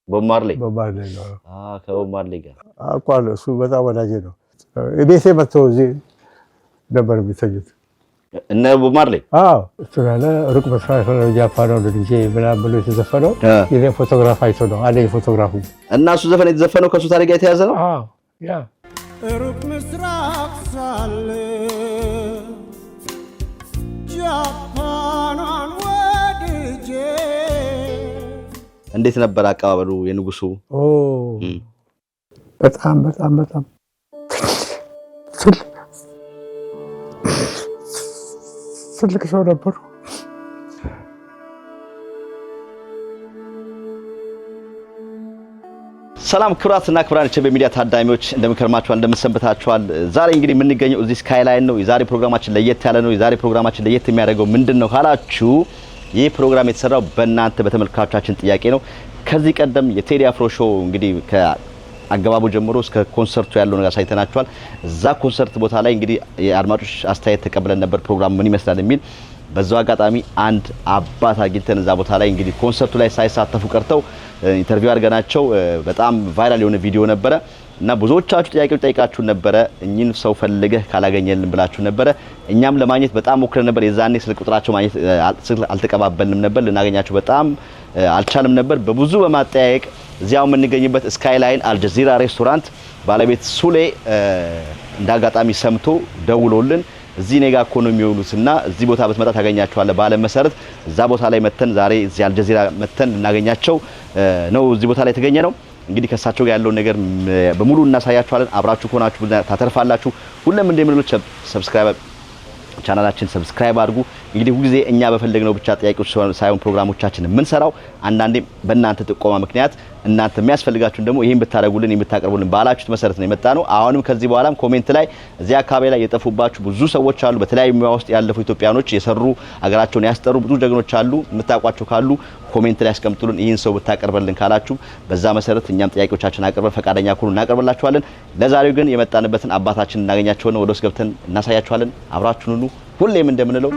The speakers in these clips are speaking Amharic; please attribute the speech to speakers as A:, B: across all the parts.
A: ቦብ ማርሌ
B: ነው
A: ከቦብ ማርሌ ጋር
B: አቋለ እሱ በጣም ወዳጄ ነው እቤቴ መጥቶ እዚህ ነበር የሚተኙት
A: እነ ቦብ ማርሌ
B: እሱናለ ሩቅ መስራት ነው ጃፓን ነው ልጅ ብላም ብሎ የተዘፈነው የኔ ፎቶግራፍ አይቶ ነው አለኝ ፎቶግራፉ እና
A: እሱ ዘፈን የተዘፈነው ከሱ ታሪክ ጋር የተያዘ ነው
B: ያ ሩቅ መስራት ሳለ ጃፓንን ወድጄ
A: እንዴት ነበር አቀባበሉ የንጉሱ
B: በጣም ትልቅ ሰው ነበሩ
A: ሰላም ክብራትና ክብራን በሚዲያ ታዳሚዎች እንደምከርማችኋል እንደምሰንበታችኋል ዛሬ እንግዲህ የምንገኘው እዚህ ስካይላይን ነው የዛሬ ፕሮግራማችን ለየት ያለ ነው የዛሬ ፕሮግራማችን ለየት የሚያደርገው ምንድነው ካላችሁ ይህ ፕሮግራም የተሰራው በእናንተ በተመልካቾቻችን ጥያቄ ነው ከዚህ ቀደም የቴዲ አፍሮ ሾው እንግዲህ ከአገባቡ ጀምሮ እስከ ኮንሰርቱ ያለው ነገር ሳይተናችኋል እዛ ኮንሰርት ቦታ ላይ እንግዲህ የአድማጮች አስተያየት ተቀበለን ነበር ፕሮግራም ምን ይመስላል የሚል በዛው አጋጣሚ አንድ አባት አግኝተን እዛ ቦታ ላይ እንግዲህ ኮንሰርቱ ላይ ሳይሳተፉ ቀርተው ኢንተርቪው አድርገናቸው በጣም ቫይራል የሆነ ቪዲዮ ነበረ እና ብዙዎቻችሁ ጥያቄዎች ጠይቃችሁ ነበረ እኚህን ሰው ፈልገህ ካላገኘልን ብላችሁ ነበረ እኛም ለማግኘት በጣም ሞክረን ነበር የዛኔ ስልክ ቁጥራቸው ማግኘት አልተቀባበልንም ነበር ልናገኛችሁ በጣም አልቻለም ነበር በብዙ በማጠያየቅ እዚያው የምንገኝበት ስካይላይን አልጀዚራ ሬስቶራንት ባለቤት ሱሌ እንዳጋጣሚ ሰምቶ ደውሎልን እዚህ ኔጋ እኮ ነው የሚውሉትና እዚህ ቦታ በትመጣ ታገኛቸዋለህ ባለ መሰረት እዛ ቦታ ላይ መተን ዛሬ እዚህ አልጀዚራ መተን እናገኛቸው ነው እዚህ ቦታ ላይ ተገኘ ነው እንግዲህ ከሳቸው ጋር ያለው ነገር በሙሉ እናሳያችኋለን አብራችሁ ኮናችሁ ታተርፋላችሁ ሁሉም እንደምንሉት ሰብስክራይብ ቻናላችን ሰብስክራይብ አድርጉ እንግዲህ ሁሉ ጊዜ እኛ በፈለግነው ብቻ ጥያቄዎች ሳይሆን ፕሮግራሞቻችን ምን ሰራው አንዳንዴ በእናንተ ጥቆማ ምክንያት እናንተ የሚያስፈልጋችሁን ደግሞ ይሄን ብታረጉልን የምታቀርቡልን ባላችሁት መሰረት ነው የመጣነው አሁንም ከዚህ በኋላም ኮሜንት ላይ እዚያ አካባቢ ላይ የጠፉባችሁ ብዙ ሰዎች አሉ በተለያዩ ሙያ ውስጥ ያለፉ ኢትዮጵያኖች የሰሩ አገራቸውን ያስጠሩ ብዙ ጀግኖች አሉ የምታቋቸው ካሉ ኮሜንት ላይ አስቀምጡልን ይሄን ሰው ብታቀርበልን ካላችሁ በዛ መሰረት እኛም ጥያቄዎቻችን አቀርበን ፈቃደኛ ከሆኑ እናቀርበላችኋለን ለዛሬው ግን የመጣንበትን አባታችን እናገኛቸው ነው ወደስ ገብተን እናሳያችኋለን አብራችሁን ሁሉ ሁሌም እንደምንለው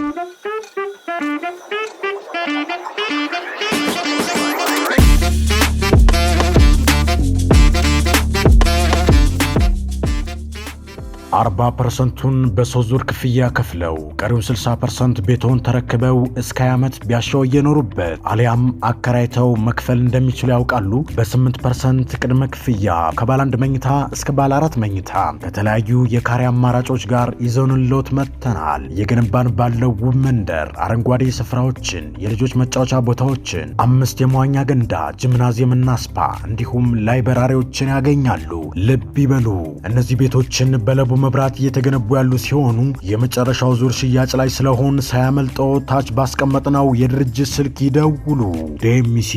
C: %40 በሶዙር ክፍያ ከፍለው ቀሪው 60% ቤቶን ተረክበው እስከ ዓመት ቢያሻው እየኖሩበት አሊያም አከራይተው መክፈል እንደሚችሉ ያውቃሉ በ8% ቅድመ ክፍያ ከባለ 1 መኝታ እስከ ባለ 4 መኝታ ከተለያዩ የካሬ አማራጮች ጋር ይዘውንልዎት መጥተናል የገነባን ባለው ውብ መንደር አረንጓዴ ስፍራዎችን የልጆች መጫወቻ ቦታዎችን 5 የመዋኛ ገንዳ ጂምናዚየምና ስፓ እንዲሁም ላይብረሪዎችን ያገኛሉ ልብ ይበሉ እነዚህ ቤቶችን በለቡ መብራት እየተገነቡ ያሉ ሲሆኑ የመጨረሻው ዙር ሽያጭ ላይ ስለሆን ሳያመልጠው ታች ባስቀመጥነው የድርጅት ስልክ ይደውሉ ዴሚሲ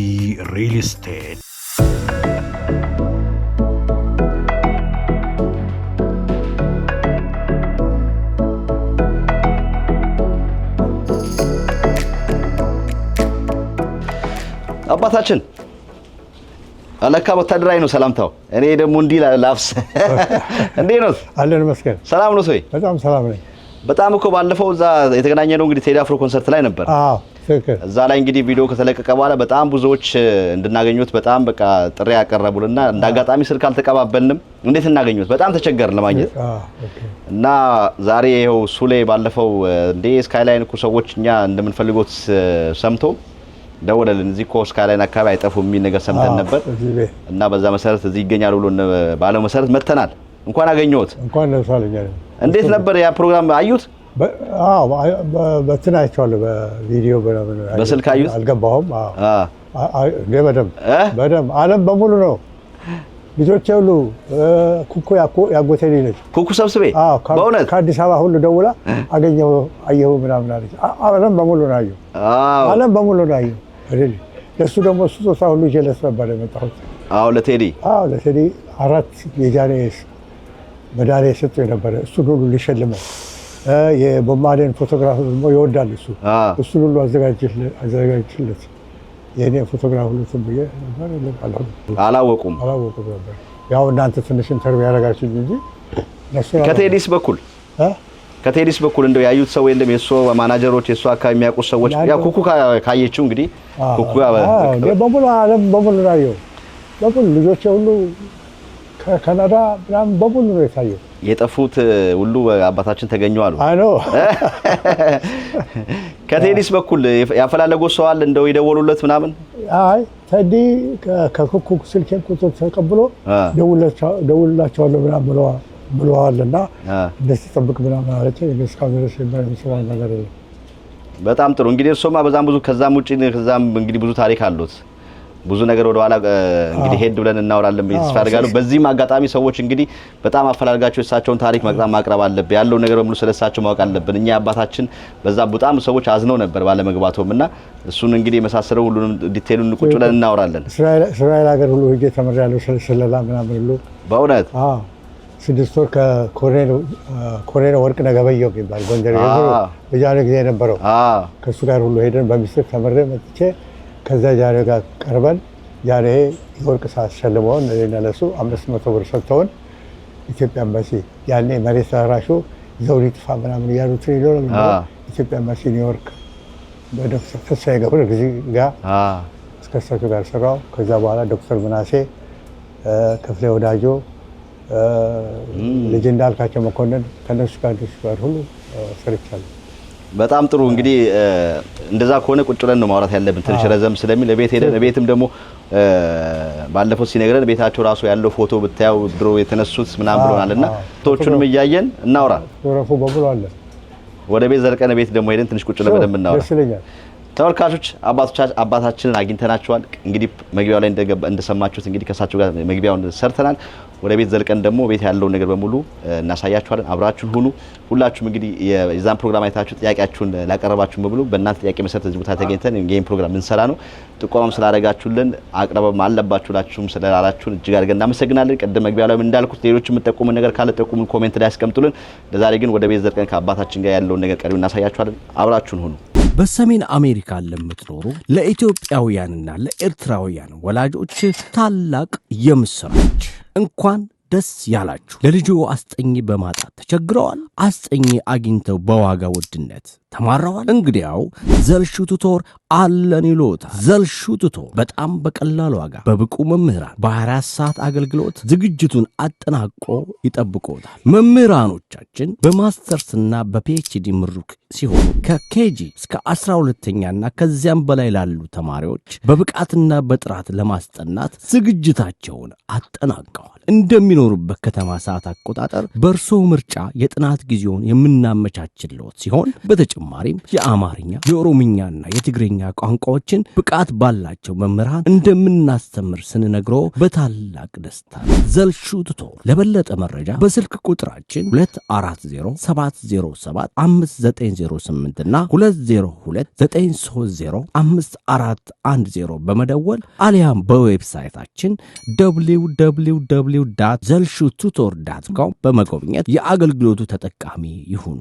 C: ሪል ስቴት
A: አባታችን አለካ ወታደራዊ ነው ሰላምታው እኔ ደግሞ እንዲ ላፍስ እንዴ ነው
B: አለን መስከረ
A: ሰላም ነው ሶይ
B: በጣም ሰላም ነኝ
A: በጣም እኮ ባለፈው እዛ የተገናኘነው እንግዲህ ቴዲ አፍሮ ኮንሰርት ላይ ነበር
B: ትክክል
A: እዛ ላይ እንግዲህ ቪዲዮ ከተለቀቀ በኋላ በጣም ብዙዎች እንድናገኙት በጣም በቃ ጥሪ ያቀርቡልና እንዳጋጣሚ ስልክ አልተቀባበልንም እንዴት እናገኙት በጣም ተቸገርን ለማግኘት እና ዛሬ ይሄው ሱሌ ባለፈው እንዴ ስካይላይን እኮ ሰዎች እኛ እንደምንፈልጎት ሰምቶ ደወለልን እዚህ እኮ ስካይላይን አካባቢ አይጠፉም የሚል ነገር ሰምተን ነበር እና በዛ መሰረት እዚህ ይገኛሉ ብሎ ባለው መሰረት መተናል እንኳን አገኘሁት
B: እንኳን ለሳለኛ
A: እንዴት ነበር ያ ፕሮግራም አዩት
B: በትናይቻለሁ በቪዲዮ
A: በስልክ አዩት
B: አልገባሁም በደም ዓለም በሙሉ ነው ልጆች ሁሉ ኩኩ ያጎቴ ልጅ
A: ኩኩ ሰብስቤ በእውነት
B: ከአዲስ አበባ ሁሉ ደውላ አየሁ ምናምን አለች ዓለም በሙሉ ነው አየሁ ዓለም በሙሉ ነው አየሁ አይደል ለሱ ደግሞ ስጦታ ሁሉ ጀለስ ነበር የመጣሁት
A: ለቴዲ
B: አራት የጃኔስ መዳሊያ ሰጥቶ ነበር እሱ ሁሉ ሊሸልመው የቦማዴን ፎቶግራፍ ደግሞ ይወዳል እሱ ሁሉ አዘጋጅለት የኔ ፎቶግራፍ ሁሉ ትብዬ ነበር
A: አላወቁም
B: ነበር ያው እናንተ ትንሽ ኢንተርቪው ያደረጋችሁ እንጂ
A: ከቴዲስ በኩል እንደው ያዩት ሰው የለም የሱ ማናጀሮች የሱ አካባቢ የሚያውቁ ሰዎች ያ ኩኩ ካየችው እንግዲህ ኩኩ
B: በሙሉ ዓለም በሙሉ ነው በሙሉ ልጆቼ ሁሉ ከካናዳ ምናምን በሙሉ ነው የታየው።
A: የጠፉት ሁሉ አባታችን ተገኙ አሉ።
B: አይ ነው።
A: ከቴዲስ በኩል ያፈላለገው ሰው አለ እንደው ይደወሉለት ምናምን?
B: አይ ቴዲ ከኩኩ ስልኬን ቁጥር ተቀብሎ ደውልላቸዋለሁ ምናምን ብለዋልና እንደዚህ ጠብቅ ምናምን አለች። እስካሁን ድረስ የምሰማው ነገር የለም።
A: በጣም ጥሩ እንግዲህ እርሶማ በዛም ብዙ ከዛም ውጪ ከዛም እንግዲህ ብዙ ታሪክ አሉት። ብዙ ነገር ወደ ኋላ እንግዲህ ሄድ ብለን እናወራለን ተስፋ አደርጋለሁ። በዚህም አጋጣሚ ሰዎች እንግዲህ በጣም አፈላልጋቸው የሳቸውን ታሪክ ማቅረብ አለብን። ያለው ነገር በሙሉ ስለሳቸው ማወቅ አለብን። እኛ አባታችን በዛ በጣም ሰዎች አዝነው ነበር ባለመግባቱምና እሱን እንግዲህ የመሳሰለው ሁሉንም ዲቴሉን ቁጭ ብለን እናወራለን።
B: እስራኤል ሀገር ሁሉ ሄጄ ተመሪያለሁ ስለላ ምናምን ሁሉ
A: በእውነት
B: 6 ወር ከኮሎኔል ወርቅነህ ገበየሁ ይባል ጎንደር በጃኖ ጊዜ የነበረው ከሱ ጋር ሁሉ ሄደን በሚስጥር ተመሬ መጥቼ ከዛ ጃኖ ጋር ቀርበን ጃኖ የወርቅ ሰዓት ሸልመውን እኔና ለሱ 500 ብር ሰጥተውን ኢትዮጵያ ኤምባሲ ያኔ መሬት ተራሹ ዘውድ ይጥፋ ምናምን እያሉት ይለው ኢትዮጵያ ኤምባሲ ኒውዮርክ በዶክተር ተስፋዬ ገብረ ጋር እስከ እሳቸው ጋር ሰራው። ከዛ በኋላ ዶክተር ምናሴ ክፍሌ ወዳጆ ልጅ እንዳልካቸው መኮንን ከነሱ ጋር ሁሉ ሰርቻለሁ።
A: በጣም ጥሩ እንግዲህ እንደዛ ከሆነ ቁጭ ብለን ነው ማውራት ያለብን። ትንሽ ረዘም ስለሚል ለቤት ሄደን ቤትም ደግሞ ባለፈው ሲነግረን ቤታቸው ራሱ ያለው ፎቶ ብታየው ድሮ የተነሱት ምናምን ብሎናልና ፎቶቹንም እያየን እናውራ።
B: ፎቶግራፉ በሙሉ አለ።
A: ወደ ቤት ዘልቀን ቤት ደግሞ ሄደን ትንሽ ቁጭ ብለን በደንብ እናውራ። ተመልካቾች አባታችንን አግኝተናቸዋል። እንግዲህ መግቢያው ላይ እንደሰማችሁት እንግዲህ ከሳቸው ጋር መግቢያውን ሰርተናል። ወደ ቤት ዘልቀን ደግሞ ቤት ያለውን ነገር በሙሉ እናሳያችኋለን። አብራችሁን ሁኑ። ሁላችሁም እንግዲህ የዛን ፕሮግራም አይታችሁ ጥያቄያችሁን ላቀረባችሁን በሙሉ በእናንተ ጥያቄ መሰረት እዚህ ቦታ ተገኝተን ይሄን ፕሮግራም እንሰራ ነው። ጥቆማም ስላደረጋችሁልን አቅርበም አለባችሁላችሁም ስለላላችሁን እጅግ አድርገን እናመሰግናለን። ቀደም መግቢያው ላይ እንዳልኩት ሌሎች የምትጠቁሙን ነገር ካለ ጠቁሙን፣ ኮሜንት ላይ አስቀምጡልን። ለዛሬ ግን ወደ ቤት ዘልቀን ከአባታችን ጋር ያለውን ነገር ቀሪው እናሳያችኋለን። አብራችሁን ሁኑ።
D: በሰሜን አሜሪካ ለምትኖሩ ለኢትዮጵያውያንና ለኤርትራውያን ወላጆች ታላቅ የምስራች! እንኳን ደስ ያላችሁ! ለልጆ አስጠኝ በማጣት ተቸግረዋል? አስጠኝ አግኝተው በዋጋ ውድነት ተማረዋል? እንግዲያው ዘልሹ ቱቶር አለን ይሎታል። ዘልሹ ቱቶር በጣም በቀላል ዋጋ በብቁ መምህራን በ24 ሰዓት አገልግሎት ዝግጅቱን አጠናቆ ይጠብቆታል። መምህራኖቻችን በማስተርስና በፒኤችዲ ምሩቅ ሲሆኑ ከኬጂ እስከ 12ኛና ከዚያም በላይ ላሉ ተማሪዎች በብቃትና በጥራት ለማስጠናት ዝግጅታቸውን አጠናቀዋል። እንደሚኖሩበት ከተማ ሰዓት አቆጣጠር በእርሶ ምርጫ የጥናት ጊዜውን የምናመቻችልዎት ሲሆን በተጨማሪም የአማርኛ፣ የኦሮምኛና የትግርኛ ቋንቋዎችን ብቃት ባላቸው መምህራን እንደምናስተምር ስንነግሮ በታላቅ ደስታ። ዘልሹ ቱቶር። ለበለጠ መረጃ በስልክ ቁጥራችን 2407075908 እና 2029305410 በመደወል አሊያም በዌብሳይታችን www.zelshututor.com በመጎብኘት የአገልግሎቱ ተጠቃሚ ይሁኑ።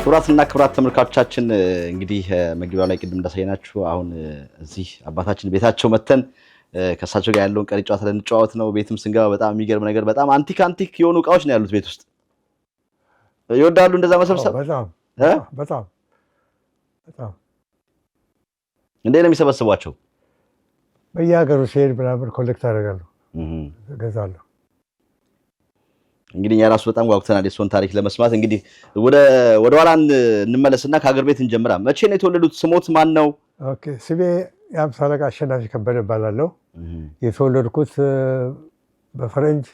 A: ክቡራትና ክቡራት ተመልካቾቻችን እንግዲህ መግቢያው ላይ ቅድም እንዳሳየናችሁ አሁን እዚህ አባታችን ቤታቸው መተን ከሳቸው ጋር ያለውን ቀሪ ጨዋታ ልንጨዋወት ነው። ቤትም ስንገባ በጣም የሚገርም ነገር በጣም አንቲክ የሆኑ እቃዎች ነው ያሉት ቤት ውስጥ። ይወዳሉ እንደዛ መሰብሰብ?
B: በጣም
A: እንዴት ነው የሚሰበስቧቸው?
B: በየሀገሩ ሲሄድ ምናምን ኮሌክት አደርጋለሁ፣ እገዛለሁ።
A: እንግዲህ እኛ ራሱ በጣም ጓጉተናል የእሱን ታሪክ ለመስማት። እንግዲህ ወደ ኋላ እንመለስና ከሀገር ቤት እንጀምራ። መቼ ነው የተወለዱት? ስሞት ማን ነው?
B: ኦኬ፣ ስሜ የአምሳ አለቃ አሸናፊ ከበደ እባላለሁ። የተወለድኩት በፈረንጅ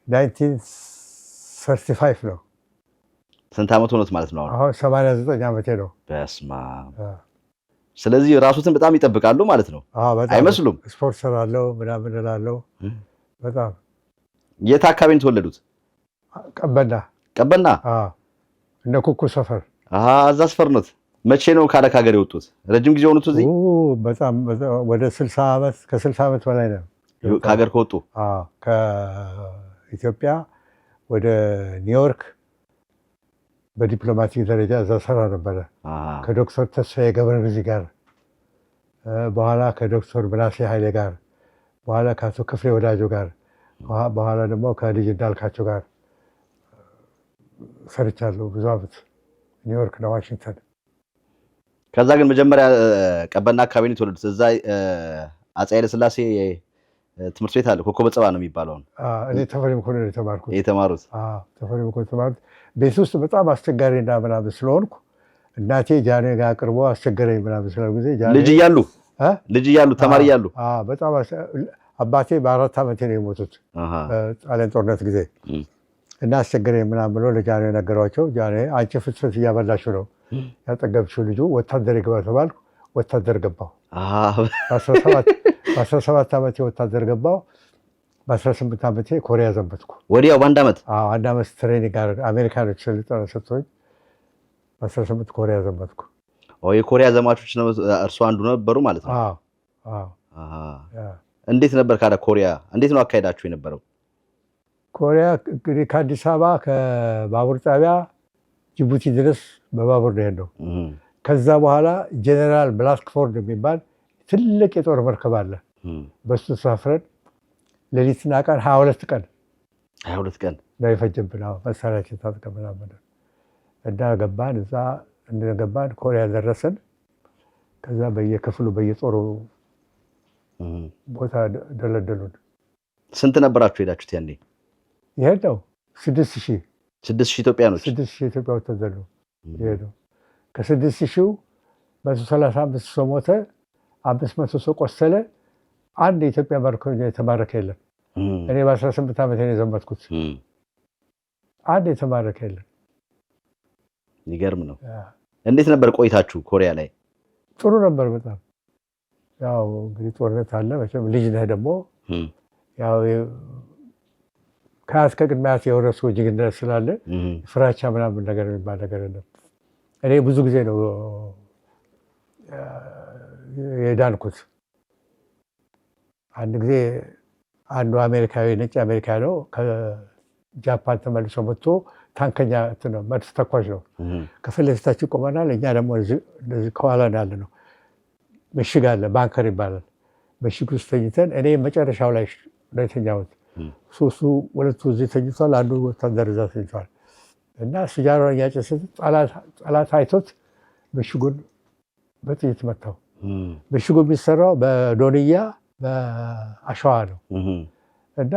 B: 1935 ነው።
A: ስንት ዓመት ሆኖት ማለት ነው?
B: አሁን 89 ዓመቴ ነው።
A: በስመ አብ። ስለዚህ ራሱትን በጣም ይጠብቃሉ ማለት ነው? አይመስሉም?
B: ስፖርት ሰራለሁ ምናምን እላለሁ በጣም።
A: የት አካባቢ ነው የተወለዱት?
B: ቀበና እነ ኩኩ ሰፈር።
A: እዛ ሰፈር ነው። መቼ ነው ከሀገር የወጡት? ረጅም ጊዜ ሆኑት እዚህ?
B: በጣም ወደ 60 ዓመት ከ60 ዓመት በላይ ነው
A: ከሀገር ከወጡ።
B: ከኢትዮጵያ ወደ ኒውዮርክ በዲፕሎማቲክ ደረጃ እዛ ሰራ ነበረ ከዶክተር ተስፋዬ ገብረግዚአብሔር ጋር በኋላ ከዶክተር ብላሴ ኃይሌ ጋር በኋላ ከአቶ ክፍሌ ወዳጆ ጋር በኋላ ደግሞ ከልጅ እንዳልካቸው ጋር ሰርቻለሁ ብዙ ዓመት ኒውዮርክ እና ዋሽንግተን።
A: ከዛ ግን መጀመሪያ ቀበና አካባቢ ነው የተወለዱት። እዛ አፄ ኃይለ ሥላሴ ትምህርት ቤት አለ ኮከበ ጽባ ነው የሚባለው።
B: እኔ ተፈሪ መኮንን የተማሩት ተፈሪ መኮንን የተማሩት ቤት ውስጥ በጣም አስቸጋሪና ምናምን ስለሆንኩ እናቴ ጃኔ ጋር አቅርቦ አስቸገረኝ ምናምን ስለ ጊዜ ልጅ እያሉ ተማሪ እያሉ በጣም አባቴ በ4 ዓመቴ ነው የሞቱት ጣሊያን ጦርነት ጊዜ እና አስቸገረኝ ምናምን ብሎ ለጃኔ ነገሯቸው። ጃኔ አንቺ ፍትፍት እያበላችሁ ነው ያጠገብሽው ልጁ ወታደር ይግባ ተባልኩ። ወታደር ገባሁ። በ17 ዓመቴ ወታደር ገባሁ። በ18 ዓመቴ ኮሪያ ዘመትኩ።
A: ወዲያው በአንድ ዓመት?
B: አንድ ዓመት ትሬኒንግ አሜሪካኖች ስልጠና ሰጥቶኝ በ18 ኮሪያ ዘመትኩ።
A: የኮሪያ ዘማቾች ነው እርሱ አንዱ ነበሩ ማለት ነው? እንዴት ነበር ካለ ኮሪያ እንዴት ነው አካሄዳችሁ የነበረው?
B: ኮሪያ እንግዲህ ከአዲስ አበባ ከባቡር ጣቢያ ጅቡቲ ድረስ በባቡር ነው የሄድነው። ከዛ በኋላ ጀነራል ብላክፎርድ የሚባል ትልቅ የጦር መርከብ አለ። በሱ ተሳፍረን ሌሊትና ቀን 22 ቀን ነው የፈጀብን። መሳሪያችን ታጥቀን ምናምን እና ገባን። እዛ እንደገባን ኮሪያ ደረሰን። ከዛ በየክፍሉ በየጦሩ ቦታ ደለደሉን።
A: ስንት ነበራችሁ ሄዳችሁት ያኔ?
B: ይሄደው 6000
A: ኢትዮጵያኖች
B: 6000 ኢትዮጵያ ወታደር ነው ይሄደው። ከ6000 135 ሰው ሞተ፣ 500 ሰው ቆሰለ። አንድ የኢትዮጵያ መርከበኛ የተማረከ የለም። እኔ በ18 ዓመት ነው የዘመትኩት። አንድ የተማረከ የለም።
A: ይገርም ነው። እንዴት ነበር ቆይታችሁ ኮሪያ ላይ?
B: ጥሩ ነበር በጣም። ያው እንግዲህ ጦርነት አለ መቼም ልጅ ነህ ደግሞ ያው ከአስከ ቅድሚያት የወረሱ ጅግነት ስላለ ፍራቻ ምናምን ነገር የሚባል ነገር የለም። እኔ ብዙ ጊዜ ነው የዳንኩት። አንድ ጊዜ አንዱ አሜሪካዊ ነጭ አሜሪካዊ ነው ከጃፓን ተመልሶ መጥቶ ታንከኛ ነው መድፍ ተኳሽ ነው። ከፊት ለፊታችን ቆመናል። እኛ ደግሞ እንደዚህ ከኋላ እንዳለ ነው ምሽግ አለ ባንከር ይባላል። ምሽግ ውስጥ ተኝተን እኔ መጨረሻው ላይ ነው የተኛሁት። ሶስቱ ሁለቱ እዚህ ተኝቷል፣ አንዱ ወታደር እዛ ተኝቷል። እና ሲጃራውን እያጨሰ ጠላት አይቶት ምሽጉን በጥይት መታው። ምሽጉ የሚሰራው በዶንያ በአሸዋ ነው እና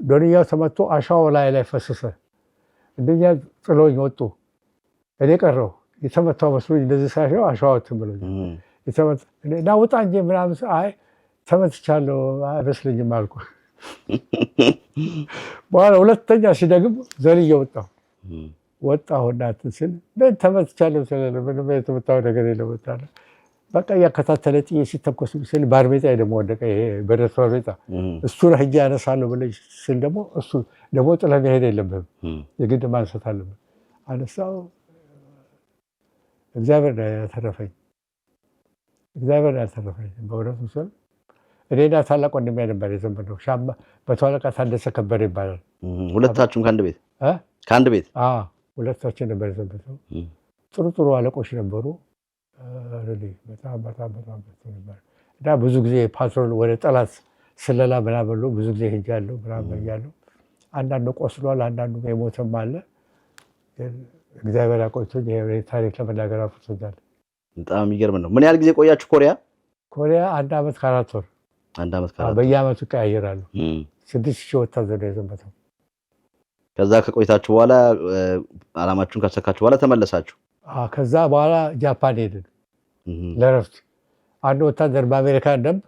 B: ዶንያው ተመቶ አሸዋው ላይ ፈሰሰ። እንደኛ ጥሎኝ ወጡ። እኔ ቀረው የተመታው መስሎኝ እንደዚህ ሳይሆን አሸዋው ትምብሎኝ እና ውጣ እንጂ ምናምን አይ ተመትቻለሁ አይመስለኝም አልኩ። በኋላ ሁለተኛ ሲደግም ዘልዬ ወጣሁና እንትን ስል ምን ተመትቻለሁ ስለለ ምንም የተመታው ነገር የለም። በቃ እያከታተለ ጥይት ሲተኮስ ስል ባርሜጣ ደግሞ ወደቀ። ይሄ በደረስ ባርሜጣ እሱን ሂጄ አነሳለሁ ብለሽ ስል ደግሞ እሱ ደግሞ ጥለህ መሄድ የለብህም የግድ ማንሳት አለብህ። አነሳው። እግዚአብሔር ያተረፈኝ በእውነቱ ስል እኔና ታላቅ ወንድሜ ነበር የዘመድነው። መቶ አለቃ ታደሰ ከበደ ይባላል።
A: ሁለታችሁም ከአንድ ቤት?
B: ሁለታችን ነበር የዘመድነው። ጥሩ አለቆች ነበሩ። በጣም ነበር እና ብዙ ጊዜ ፓትሮል ወደ ጠላት ስለላ ምናምን ብዙ ጊዜ ሄጃለሁ ምናምን እያለሁ። አንዳንዱ ቆስሏል፣ አንዳንዱ የሞተም አለ። እግዚአብሔር አቆይቶኝ ታሪክ ለመናገር አፍርቶኛል።
A: በጣም የሚገርም ነው። ምን ያህል ጊዜ ቆያችሁ ኮሪያ?
B: ኮሪያ 1 ዓመት ከ4 ወር። በየዓመቱ ይቀያየራሉ። 6000 ወታደር ነው የዘመተው።
A: ከዛ ከቆይታችሁ በኋላ አላማችሁን ካሳካችሁ በኋላ ተመለሳችሁ?
B: ከዛ በኋላ ጃፓን ሄድን ለረፍት። አንድ ወታደር በአሜሪካን ደንብ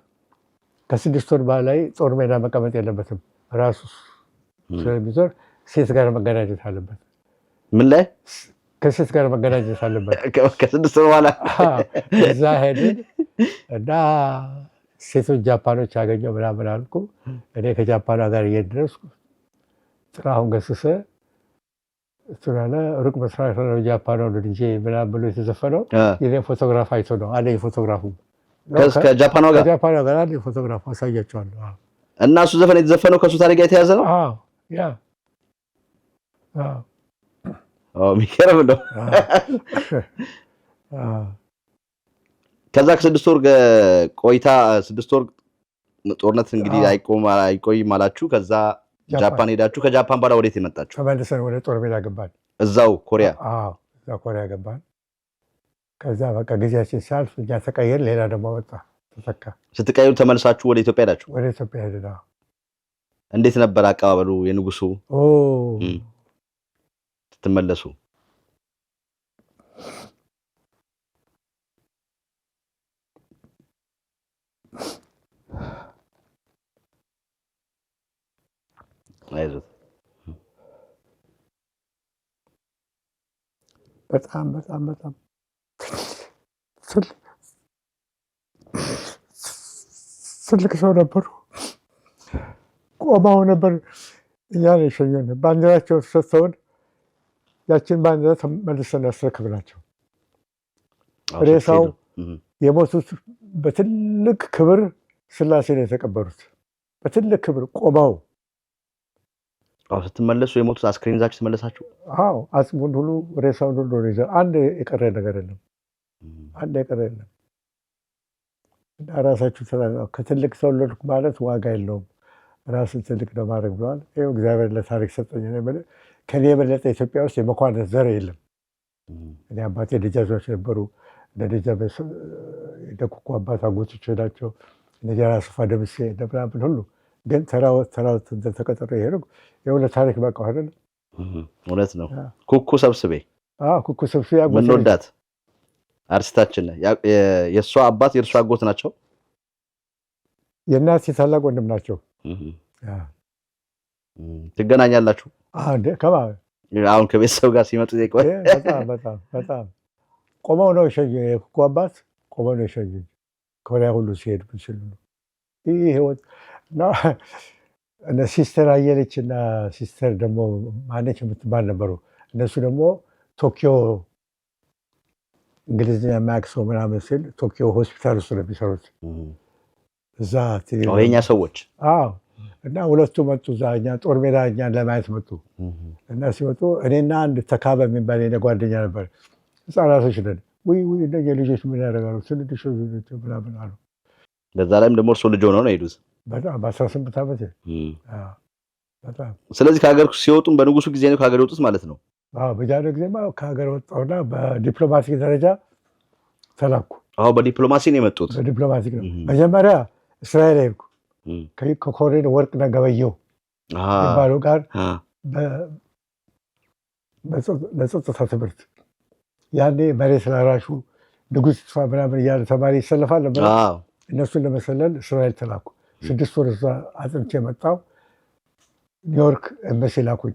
B: ከ6 ወር በላይ ጦር ሜዳ መቀመጥ የለበትም። ራሱ ስለሚዞር ሴት ጋር መገናኘት አለበት።
A: ምን ላይ?
B: ከሴት ጋር መገናኘት አለበት።
A: ከ6 ወር በኋላ
B: እዛ ሄድን እና ሴቶች ጃፓኖች ያገኘው ምናምን አልኩ። እኔ ከጃፓኗ ጋር እየደረስኩ ጥላሁን ገሰሰ እሱናለ ሩቅ መስራት ነው ጃፓን ነው ልጅ ምናምን ብሎ የተዘፈነው የኔ ፎቶግራፍ አይቶ ነው አለኝ። ፎቶግራፉ
A: ከጃፓኗ
B: ጋር አለኝ ፎቶግራፍ አሳያቸዋለሁ።
A: እና እሱ ዘፈን የተዘፈነው ከሱ ታሪክ ጋር የተያዘ ነው? የሚገርም ነው። ከዛ ከ6 ወር ቆይታ 6 ወር ጦርነት እንግዲህ አይቆይም አላችሁ። ከዛ ጃፓን ሄዳችሁ ከጃፓን በኋላ ወዴት የመጣችሁ?
B: ተመልሰን ወደ ጦር ሜዳ ገባን።
A: እዛው ኮሪያ?
B: አዎ እዛው ኮሪያ ገባን። ከዛ በቃ ጊዜያችን ሲያልፍ እኛ ተቀየር፣ ሌላ ደግሞ ወጣ ተተካ።
A: ስትቀየሩ ተመልሳችሁ ወደ ኢትዮጵያ ሄዳችሁ?
B: ወደ ኢትዮጵያ ሄድና።
A: እንዴት ነበር አቀባበሉ የንጉሱ ስትመለሱ? አይዞህ።
B: በጣም ትልቅ ሰው ነበሩ። ቆመው ነበር እኛን የሸኙን። ባንዲራቸው ሰጥተውን ያችን ባንዲራ ተመልሰን ያስረክብናቸው። ሬሳው የሞቱት በትልቅ ክብር ስላሴ ነው የተቀበሩት። በትልቅ ክብር ቆመው።
A: ስትመለሱ የሞቱት አስክሬን ይዛችሁ ተመለሳችሁ?
B: አዎ አጽሙን ሁሉ ሬሳውን ሁሉ ይዘው፣ አንድ የቀረ ነገር የለም። አንድ የቀረ የለም። እና ራሳችሁ ከትልቅ ተወለድኩ ማለት ዋጋ የለውም፣ ራስን ትልቅ ለማድረግ ብለዋል። ይኸው እግዚአብሔር ለታሪክ ሰጠኝ። ከኔ የበለጠ ኢትዮጵያ ውስጥ የመኳንንት ዘር የለም። እኔ አባቴ ደጃዝማች ነበሩ። ለደጃዝማች የደኩኩ አባት አጎቶች ናቸው። እነጀራ አስፋ ደምሴ ምናምን ሁሉ ግን ተራው ተቀጠረ ይሄዱ የሆነ ታሪክ በቃ አይደል?
A: እውነት ነው። ኩኩ ሰብስቤ
B: ኩኩ ሰብስቤ
A: ምን ወዳት አርስታችን የሷ አባት የእርሷ አጎት ናቸው።
B: የእናት የታላቅ ወንድም ናቸው።
A: ትገናኛላችሁ? አሁን ከቤተሰብ ጋር ሲመጡ ይቆይ።
B: በጣም ቆመው ነው የሸኙ። የኩኩ አባት ቆመው ነው የሸኙ። ኮሪያ ሁሉ ሲሄድ ሲሉ ይህ ህይወት እና ሲስተር አየለች እና ሲስተር ደግሞ ማነች የምትባል ነበሩ። እነሱ ደግሞ ቶኪዮ እንግሊዝኛ የማያውቅ ሰው ምናምን ሲል ቶኪዮ ሆስፒታል ውስጥ ነው የሚሰሩት። እዛ
A: የእኛ ሰዎች
B: እና ሁለቱ መጡ። እዛ እኛ ጦር ሜዳ እኛን ለማየት መጡ። እና ሲመጡ እኔና አንድ ተካበ የሚባል የእኔ ጓደኛ ነበር። ህፃናቶች ነን። እነዚህ ልጆች ምን ያደርጋሉ? ትንንሽ ልጆች ምናምን አሉ።
A: በዛ ላይም ደግሞ እርሶ ልጅ ሆነው ነው የሄዱት?
B: በጣም በ18 ዓመት። በጣም
A: ስለዚህ ከሀገር ሲወጡም በንጉሱ ጊዜ ነው ከሀገር የወጡት ማለት ነው?
B: በጃኖ ጊዜማ ከሀገር ወጣሁና በዲፕሎማቲክ ደረጃ ተላኩ።
A: በዲፕሎማሲ ነው የመጡት?
B: በዲፕሎማቲክ ነው። መጀመሪያ እስራኤል ሄድኩ። ከኮሎኔል ወርቅነህ ገበየሁ የሚባለው ጋር በጸጥታ ትምህርት ያኔ መሬት ላራሹ ንጉሥ ይጥፋ ምናምን እያለ ተማሪ ይሰለፋል ነበር። እነሱን ለመሰለል እስራኤል ተላኩ። 6 ወር እዛ አጥንቼ መጣሁ። ኒውዮርክ ኤምባሲ ላኩኝ።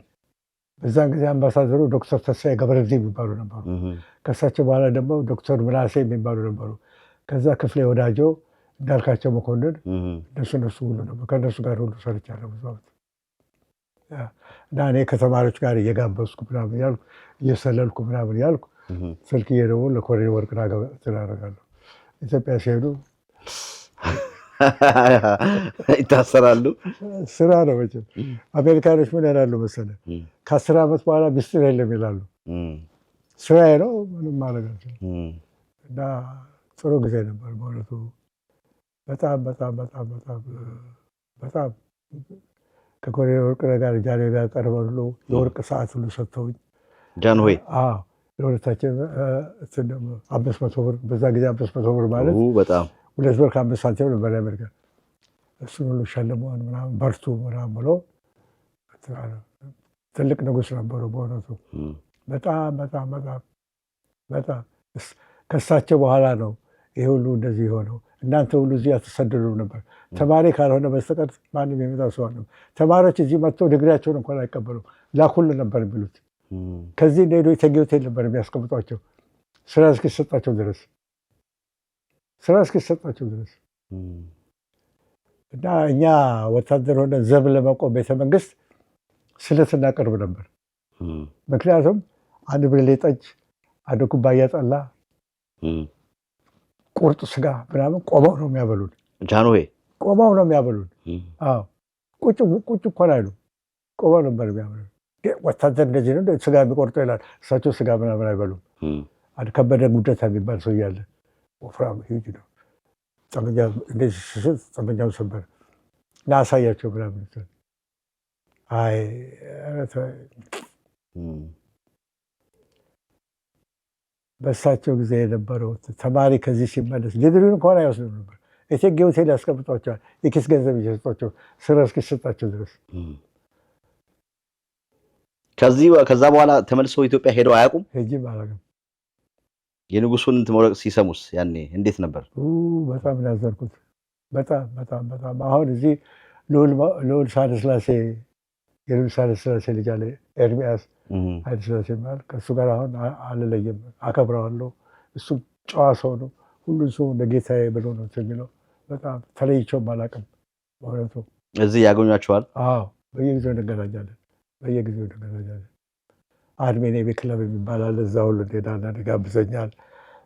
B: በዛን ጊዜ አምባሳደሩ ዶክተር ተስፋዬ ገብረጊዜ የሚባሉ ነበሩ። ከእሳቸው በኋላ ደግሞ ዶክተር ምናሴ የሚባሉ ነበሩ። ከዛ ክፍሌ ወዳጆ፣ እንዳልካቸው መኮንን፣ እነሱ ሁሉ ነበር። ከእነሱ ጋር ሁሉ ሰርቻለሁ ብዙ ዓመት። እና እኔ ከተማሪዎች ጋር እየጋበዝኩ ምናምን ያልኩ እየሰለልኩ ምናምን ያልኩ ስልክ እየደወልኩ ለኮሎኔል ወርቅነህ አደርጋለሁ። ኢትዮጵያ ሲሄዱ
A: ይታሰራሉ።
B: ስራ ነው መቼም። አሜሪካኖች ምን ያላሉ መሰለህ? ከ10 ዓመት በኋላ ሚስጥር የለም ይላሉ። ስራዬ ነው ምንም ማድረግ አልችልም። እና ጥሩ ጊዜ ነበር በእውነቱ። በጣም ከኮሎኔል ወርቅነህ ጋር ጃንሆይ ጋር ቀርበን ሁሉ የወርቅ ሰዓት ሁሉ ሰጥተውኝ
A: ጃንሆይ
B: ለሁለታችን 500 ብር፣ በዛ ጊዜ 500 ብር ማለት
A: በጣም
B: 2 ብር ከ5 ሳንቲም ነበር የአሜሪካ። እሱን ሁሉ ሸልመውን ምናምን በርቱ ምናምን ብሎ ትልቅ ንጉሥ ነበሩ በእውነቱ። በጣም ከእሳቸው በኋላ ነው ይሄ ሁሉ እንደዚህ የሆነው። እናንተ ሁሉ እዚህ አትሰደዱም ነበር። ተማሪ ካልሆነ በስተቀር ማንም የሚመጣ ሰው አለ። ተማሪዎች እዚህ መጥተው ዲግሪያቸውን እንኳን አይቀበሉም። ላኩልን ነበር የሚሉት። ከዚህ እንደሄዱ የተጌ ሆቴል ነበር የሚያስቀምጧቸው ስራ እስኪሰጣቸው ድረስ። እና እኛ ወታደር ሆነ ዘብ ለመቆም ቤተመንግስት ስለት እናቀርብ ነበር። ምክንያቱም አንድ ብርሌ ጠጅ፣ አንድ ኩባያ ጠላ፣ ቁርጥ ስጋ ምናምን ቆመው ነው የሚያበሉን።
A: ጃንሆይ
B: ቆመው ነው የሚያበሉን። ቁጭ እንኳን አይሉ ቆመው ነበር የሚያበሉን። ወታደር እንደዚህ ነው ስጋ የሚቆርጠው ይላል። እሳቸው ስጋ ምናምን አይበሉም። አንድ ከበደ ጉደታ የሚባል ሰው እያለ ወፍራም ሂጅ ነው ጠመንጃ እንደዚህ ሲስል ጠመንጃውን ሰበረ እና አሳያቸው ምናምን አይ በእሳቸው ጊዜ የነበረው ተማሪ ከዚህ ሲመለስ ዲግሪውን እንኳን አይወስድም ነበር። እቴጌ ሆቴል ያስቀምጧቸዋል። የኪስ ገንዘብ እየሰጧቸው ስራ እስኪሰጣቸው ድረስ።
A: ከዛ በኋላ ተመልሰው ኢትዮጵያ ሄደው አያውቁም?
B: ሄጄም አላውቅም።
A: የንጉሱን መውረቅ ሲሰሙስ ያኔ እንዴት ነበር?
B: በጣም ያዘንኩት። በጣም አሁን እዚህ ልዑል ሳህለስላሴ የልዑል ሳህለስላሴ ልጅ አለ ኤርሚያስ ኃይለሥላሴ ማለት ከእሱ ጋር አሁን አልለየም፣ አከብረዋለሁ። እሱም ጨዋ ሰው ነው። ሁሉን ሰው እንደ ጌታዬ ብሎ ነው የሚለው። በጣም ተለይቼውም አላውቅም በእውነቱ።
A: እዚህ ያገኟቸዋል?
B: አዎ፣ በየጊዜው እንገናኛለን። አድሜኔ ቤት ክለብ የሚባል አለ። እዛ ሁሉ እንሄዳለን፣ ይጋብዘኛል።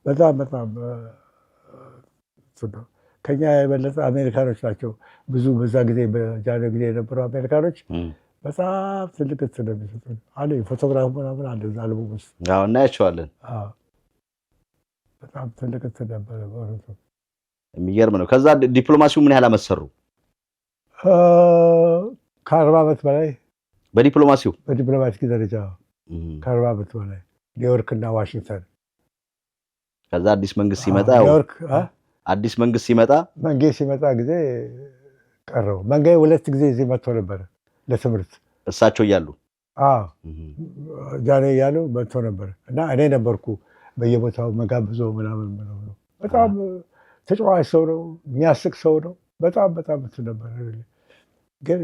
B: በጣም ከኛ የበለጠ አሜሪካኖች ናቸው ብዙ። በዛ ጊዜ በጃንሆይ ጊዜ የነበሩ አሜሪካኖች በጣም ትልቅ እንትን ነው የሚሰጡን አለ። ፎቶግራፍ ምናምን አለ እዛ አልበም ውስጥ
A: እናያቸዋለን።
B: በጣም ትልቅ እንትን ነበረ በእውነቱ።
A: የሚገርም ነው። ከዛ ዲፕሎማሲው ምን ያህል አመሰሩ?
B: ከ40 ዓመት በላይ
A: በዲፕሎማሲው
B: በዲፕሎማቲክ ደረጃ ከ40 ዓመት በላይ ኒውዮርክ እና ዋሽንግተን።
A: ከዛ አዲስ መንግስት ሲመጣ አዲስ መንግስት ሲመጣ
B: ጊዜ ቀረው። መንጌ 2 ጊዜ እዚህ መጥቶ ነበረ ለትምህርት
A: እሳቸው እያሉ
B: ጃንሆይ እያሉ መጥቶ ነበረ እና እኔ ነበርኩ በየቦታው መጋብዘው ምናምን። በጣም ተጫዋች ሰው ነው፣ የሚያስቅ ሰው ነው። በጣም እንትን ነበረ። ግን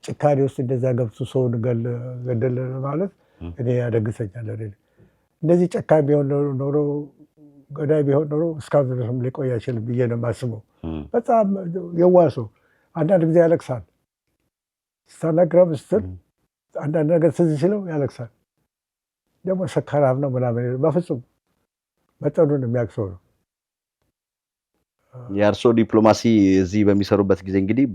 B: ጭካኔ ውስጥ እንደዛ ገብቶ ሰውን ገደለ ማለት እኔ ያደግሰኛል። እንደዚህ ጨካኝ ቢሆን ኖሮ ገዳይ ቢሆን ኖሮ እስካሁን ድረስም ሊቆይ አይችልም ብዬ ነው የማስበው። በጣም የዋህ ሰው። አንዳንድ ጊዜ ያለቅሳል ስታናግረው ስትል አንዳንድ ነገር ትዝ ሲለው ያለቅሳል። ደግሞ ሰካራም ነው ምናምን፣ በፍጹም መጠኑን የሚያውቅ ሰው ነው።
A: የእርሶ ዲፕሎማሲ እዚህ በሚሰሩበት ጊዜ እንግዲህ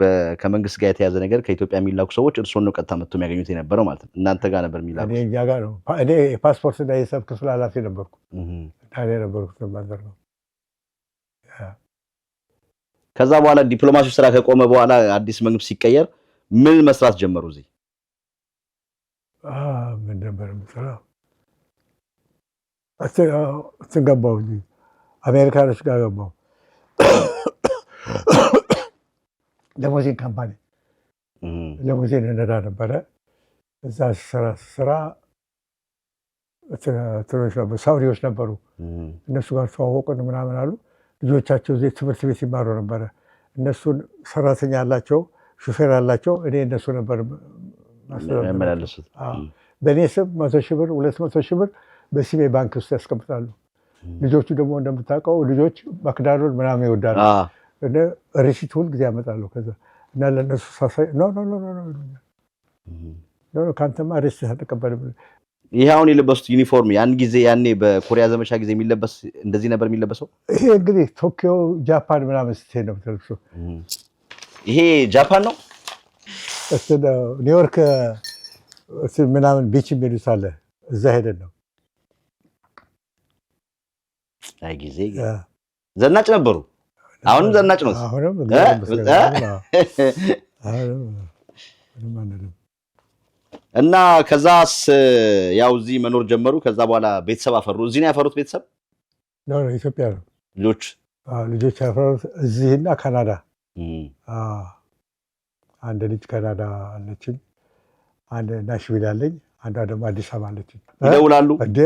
A: ከመንግስት ጋር የተያዘ ነገር ከኢትዮጵያ የሚላኩ ሰዎች እርሶን ነው ቀጥታ መጥቶ የሚያገኙት የነበረው ማለት ነው? እናንተ ጋር ነበር የሚላኩ?
B: እኔ እኛ ጋር ነው። እኔ የፓስፖርት እና የሂሳብ ክፍል ኃላፊ ነበርኩ። እኔ ነበርኩት ማዘር ነው።
A: ከዛ በኋላ ዲፕሎማሲው ስራ ከቆመ በኋላ አዲስ መንግስት ሲቀየር ምን መስራት ጀመሩ እዚህ?
B: ምን ነበር የምሰራው? እንትን ገባሁ፣ አሜሪካኖች ጋር ገባሁ። ለሞዚን ካምፓኒ ለሞዚን እንረዳ ነበረ። እዛ ስራ ትኖች ነበሩ፣ ሳውዲዎች ነበሩ። እነሱ ጋር ተዋወቁን ምናምን አሉ። ልጆቻቸው እዚህ ትምህርት ቤት ይማሩ ነበረ። እነሱን ሰራተኛ አላቸው፣ ሹፌር አላቸው። እኔ እነሱ ነበር
A: የሚያመላልሱት።
B: በእኔ ስም 100,000 ብር 200,000 ብር በሲሜ ባንክ ውስጥ ያስቀምጣሉ። ልጆቹ ደግሞ እንደምታውቀው ልጆች ማክዳኖል ምናምን ይወዳሉ። ሪሲት ሁል ጊዜ ያመጣለሁ። ከዛ እና ለእነሱ ሳሳይ ከአንተማ ሪሲት አልተቀበልም።
A: ይሄ አሁን የለበሱት ዩኒፎርም ያኔ በኮሪያ ዘመቻ ጊዜ የሚለበስ እንደዚህ ነበር የሚለበሰው?
B: ይሄ እንግዲህ ቶኪዮ ጃፓን ምናምን ስትሄድ ነው የምትለብሰው።
A: ይሄ ጃፓን ነው።
B: ኒውዮርክ ምናምን ቢች የሚሉት አለ፣ እዛ ሄደን ነው።
A: አይ ጊዜ ዘናጭ ነበሩ። አሁንም ዘናጭ ነው። እና ከዛስ ያው እዚህ መኖር ጀመሩ። ከዛ በኋላ ቤተሰብ አፈሩ። እዚህ ነው ያፈሩት ቤተሰብ?
B: ኢትዮጵያ ነው።
A: ልጆች
B: ያፈሩት እዚህና ካናዳ። አንድ ልጅ ካናዳ አለችኝ፣ አንድ ናሽቪል አለኝ፣ አንዷ ደግሞ አዲስ አበባ አለችኝ።
A: ይደውላሉ
B: እንዴ?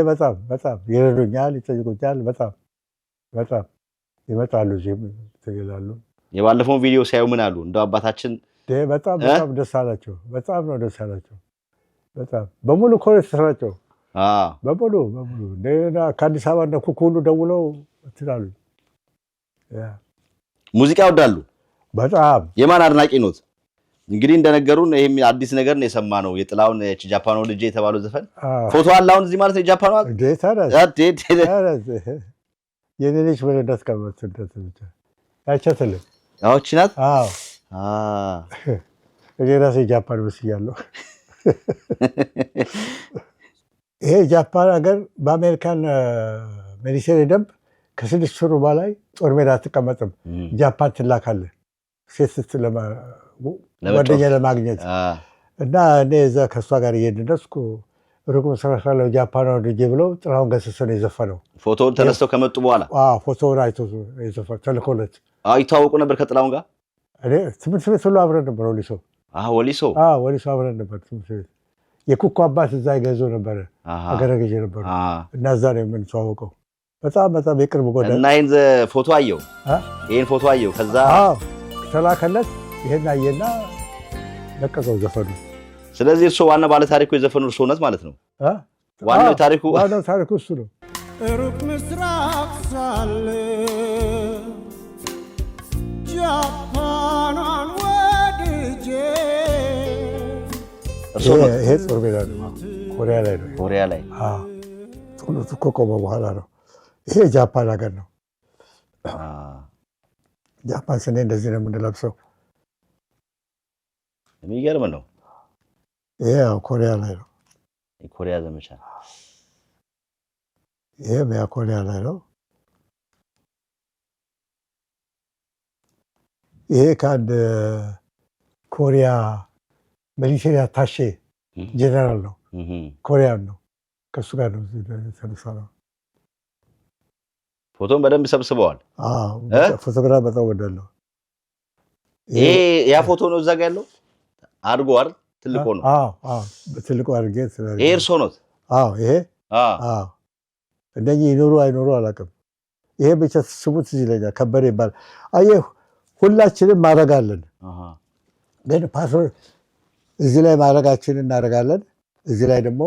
B: በጣም ይረዱኛል፣ ይጠይቁኛል። በጣም ይመጣሉ፣ እዚህም ይላሉ።
A: የባለፈውን ቪዲዮ ሲያዩ ምን አሉ? እንደው አባታችን
B: በጣም ደስ አላቸው። በጣም ነው ደስ አላቸው። በጣም በሙሉ ኮሌጅ ተሰራቸው። በሙሉ ከአዲስ አበባ እና ኩኩ ሁሉ ደውለው ትላሉ።
A: ሙዚቃ ይወዳሉ
B: በጣም።
A: የማን አድናቂ ኖት? እንግዲህ እንደነገሩን ይሄም አዲስ ነገር ነው የሰማነው። የጥላውን ጃፓኑ ልጅ የተባለው ዘፈን ፎቶ አለ አሁን እዚህ ማለት ነው። ጃፓኑ
B: የኔ ልጅ ወለዳት ከመተንተት ብቻ ያቻተለ
A: አዎቺ ናት።
B: እኔ ራሴ ጃፓን መስያለሁ። ይሄ ጃፓን ሀገር በአሜሪካን ሚሊተሪ ደንብ ከ6 ወር በላይ ጦር ሜዳ አትቀመጥም። ጃፓን ትላካለህ ሴት ጓደኛ ለማግኘት እና እኔ እዛ ከእሷ ጋር እየደረስኩ ሩቅ ምስራቅ ላለው ጃፓን ወድጄ ብለው ጥላሁን ገሰሰ ነው የዘፈነው።
A: ፎቶውን ተነስተው ከመጡ በኋላ
B: ፎቶውን አይቶ የዘፈነው ተልኮለት።
A: ይተዋወቁ ነበር ከጥላሁን ጋር?
B: እኔ ትምህርት ቤት ሁሉ አብረን ነበር። ወሊሶ ወሊሶ አብረን ነበር ትምህርት ቤት። የኩኩ አባት እዛ ይገዙ ነበረ፣ አገረ ገዥ ነበሩ እና እዛ ነው የምንተዋወቀው። በጣም የቅርብ ጎዳ
A: እና ይሄን ፎቶ አየው ከዛ
B: ተላከለት። ይሄን አየና ለቀቀው ዘፈኑ።
A: ስለዚህ እሱ ዋና ባለ ታሪኩ የዘፈኑ እርሱ ነት ማለት ነው። ዋናው ታሪኩ እሱ ነው።
E: ሩቅ ምስራቅ ሳለ ጃፓኗን ወድጄ
B: ይሄ ጦር ሜዳ ነው፣ ኮሪያ ላይ ነው።
A: ኮሪያ ላይ
B: ጦርነቱ ከቆመ በኋላ ነው። ይሄ ጃፓን ሀገር ነው። ጃፓን ስኔ እንደዚህ ነው የምንለብሰው።
A: የሚገርም ነው።
B: ይሄ ኮሪያ ላይ ነው።
A: የኮሪያ ዘመቻ
B: ይሄም ያ ኮሪያ ላይ ነው። ይሄ ከአንድ ኮሪያ ሚሊቴሪ አታሼ ጄኔራል ነው፣ ኮሪያን ነው። ከእሱ ጋር ነው የተነሳ ነው።
A: ፎቶን በደንብ ሰብስበዋል።
B: ፎቶግራፍ በጣም ወዳለው።
A: ያ ፎቶ ነው እዛ ጋ ያለው አድርጎ አይደል? ትልቁ ነው።
B: በትልቁ አድርጌ
A: ይሄ እርሶ ነው?
B: ይሄ እንደዚህ ይኖሩ አይኖሩ አላውቅም። ይሄ ብቻ ስሙት እዚህ ይለኛል። ከበደ ይባላል። አየህ ሁላችንም ማድረጋለን፣ ግን ፓስፖርት እዚህ ላይ ማድረጋችንን እናደርጋለን። እዚህ ላይ ደግሞ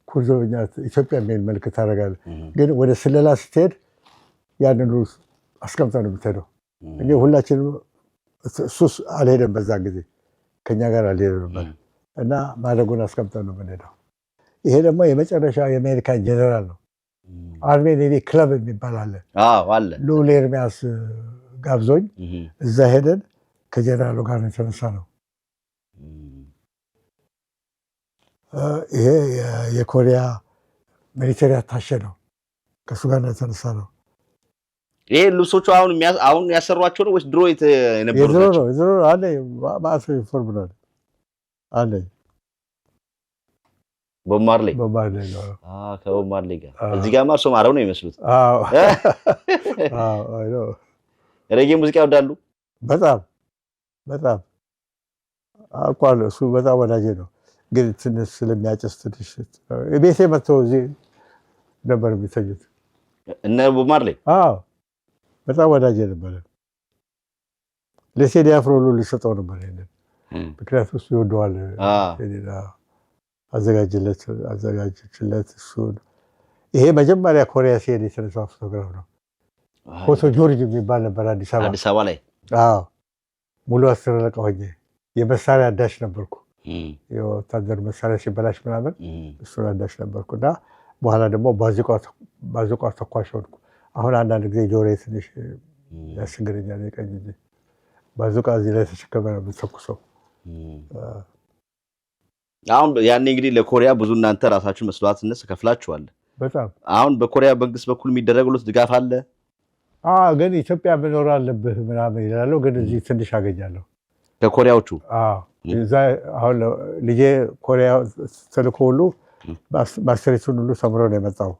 B: ኩርዞኛ ኢትዮጵያ የሚል ምልክት ታደርጋለህ። ግን ወደ ስለላ ስትሄድ ያንን አስቀምጠህ ነው የምትሄደው። እንጂ ሁላችንም እሱስ አልሄደም፣ በዛ ጊዜ ከኛ ጋር አልሄደም ነበር እና ማድረጉን አስቀምጠን ነው የምንሄደው። ይሄ ደግሞ የመጨረሻ የአሜሪካን ጀነራል ነው። አርሜ ኔቪ ክለብ የሚባል አለ። ልዑል ኤርሚያስ ጋብዞኝ እዛ ሄደን ከጀነራሉ ጋር የተነሳ ነው። ይሄ የኮሪያ ሚሊተሪ አታሼ ነው። ከእሱ ጋር የተነሳ ነው።
A: ይሄ ልብሶቹ አሁን ያሰሯቸው ነው ወይስ ድሮ የነበሩ ናቸው?
B: የድሮ ነው። አለ ማለት ዩኒፎርም ነው አለ።
A: ቦብ ማርሌ ከቦብ ማርሌ ጋር እዚህ ጋር ማርሶ ማረው ነው የሚመስሉት። ሬጌ ሙዚቃ ይወዳሉ? በጣም አውቃለሁ። እሱ በጣም ወዳጄ ነው። ግን ትንሽ ስለሚያጨስ ትንሽ ቤቴ መጥተው እዚህ ነበር የሚተኙት እነ ቦብ ማርሌ።
B: በጣም ወዳጄ ነበረ። ለቴዲ አፍሮ ሁሉ ሊሰጠው ነበር ይሄንን፣ ምክንያቱም እሱ ይወደዋል። አዘጋጀችለት እሱን። ይሄ መጀመሪያ ኮሪያ ሲሄድ የተነሳው ፎቶግራፍ ነው። ፎቶ ጆርጅ የሚባል ነበር አዲስ አበባ ላይ። ሙሉ አስር አለቃ ሆኜ የመሳሪያ አዳሽ ነበርኩ። የወታደር መሳሪያ ሲበላሽ ምናምን እሱን አዳሽ ነበርኩ እና በኋላ ደግሞ ባዙቃ ተኳሽ ሆንኩ። አሁን አንዳንድ ጊዜ ጆሮዬ ትንሽ ያስቸግረኛል የቀኝ እጄ። ባዙቃ እዚህ ላይ ተሸከመ ነው የምትተኩሰው።
A: አሁን ያኔ እንግዲህ ለኮሪያ ብዙ እናንተ ራሳችሁ መስዋዕትነት ከፍላችኋል።
B: በጣም
A: አሁን በኮሪያ መንግስት በኩል የሚደረግሉት ድጋፍ አለ?
B: ግን ኢትዮጵያ መኖር አለብህ ምናምን ይላሉ። ግን እዚህ ትንሽ አገኛለሁ
A: ከኮሪያዎቹ።
B: እዛ አሁን ልጄ ኮሪያ ተልኮ ሁሉ ማስተሬቱን ሁሉ ተምሮ ነው የመጣው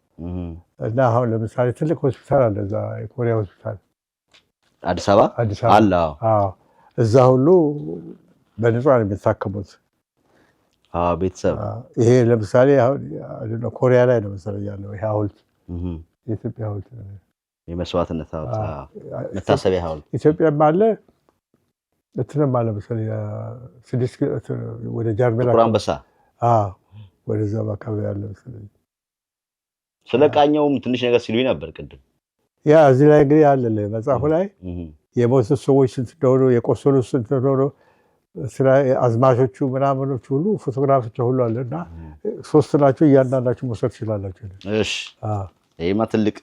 B: እና አሁን ለምሳሌ ትልቅ ሆስፒታል አለ እዛ፣ የኮሪያ ሆስፒታል
A: አዲስ አበባ አለ።
B: እዛ ሁሉ በነፃ ነው የሚታከሙት
A: ቤተሰብ።
B: ይሄ ለምሳሌ አሁን ኮሪያ ላይ ነው መሰለኝ ያለው ይሄ ሐውልት፣ የኢትዮጵያ ሐውልት፣
A: የመስዋዕትነት ሐውልት፣ መታሰቢያ ሐውልት ኢትዮጵያም
B: አለ። እንትንም አለ መሰለኝ ወደ ጃርሜላ
A: አንበሳ
B: ወደዛ አካባቢ ያለ መሰለኝ።
A: ስለቃኘውም ትንሽ ነገር ሲሉኝ ነበር ቅድም።
B: ያ እዚህ ላይ እንግዲህ አለ መጽሐፉ ላይ የሞቱት ሰዎች ስንት እንደሆኑ፣ የቆሰሉት ስንት እንደሆኑ፣ ስለ አዝማቾቹ ምናምኖቹ ሁሉ ፎቶግራፎች ሁሉ አለ እና 3 ናቸው። እያንዳንዳችሁ መውሰድ ትችላላችሁ።
A: እሺ ይሄማ ትልቅ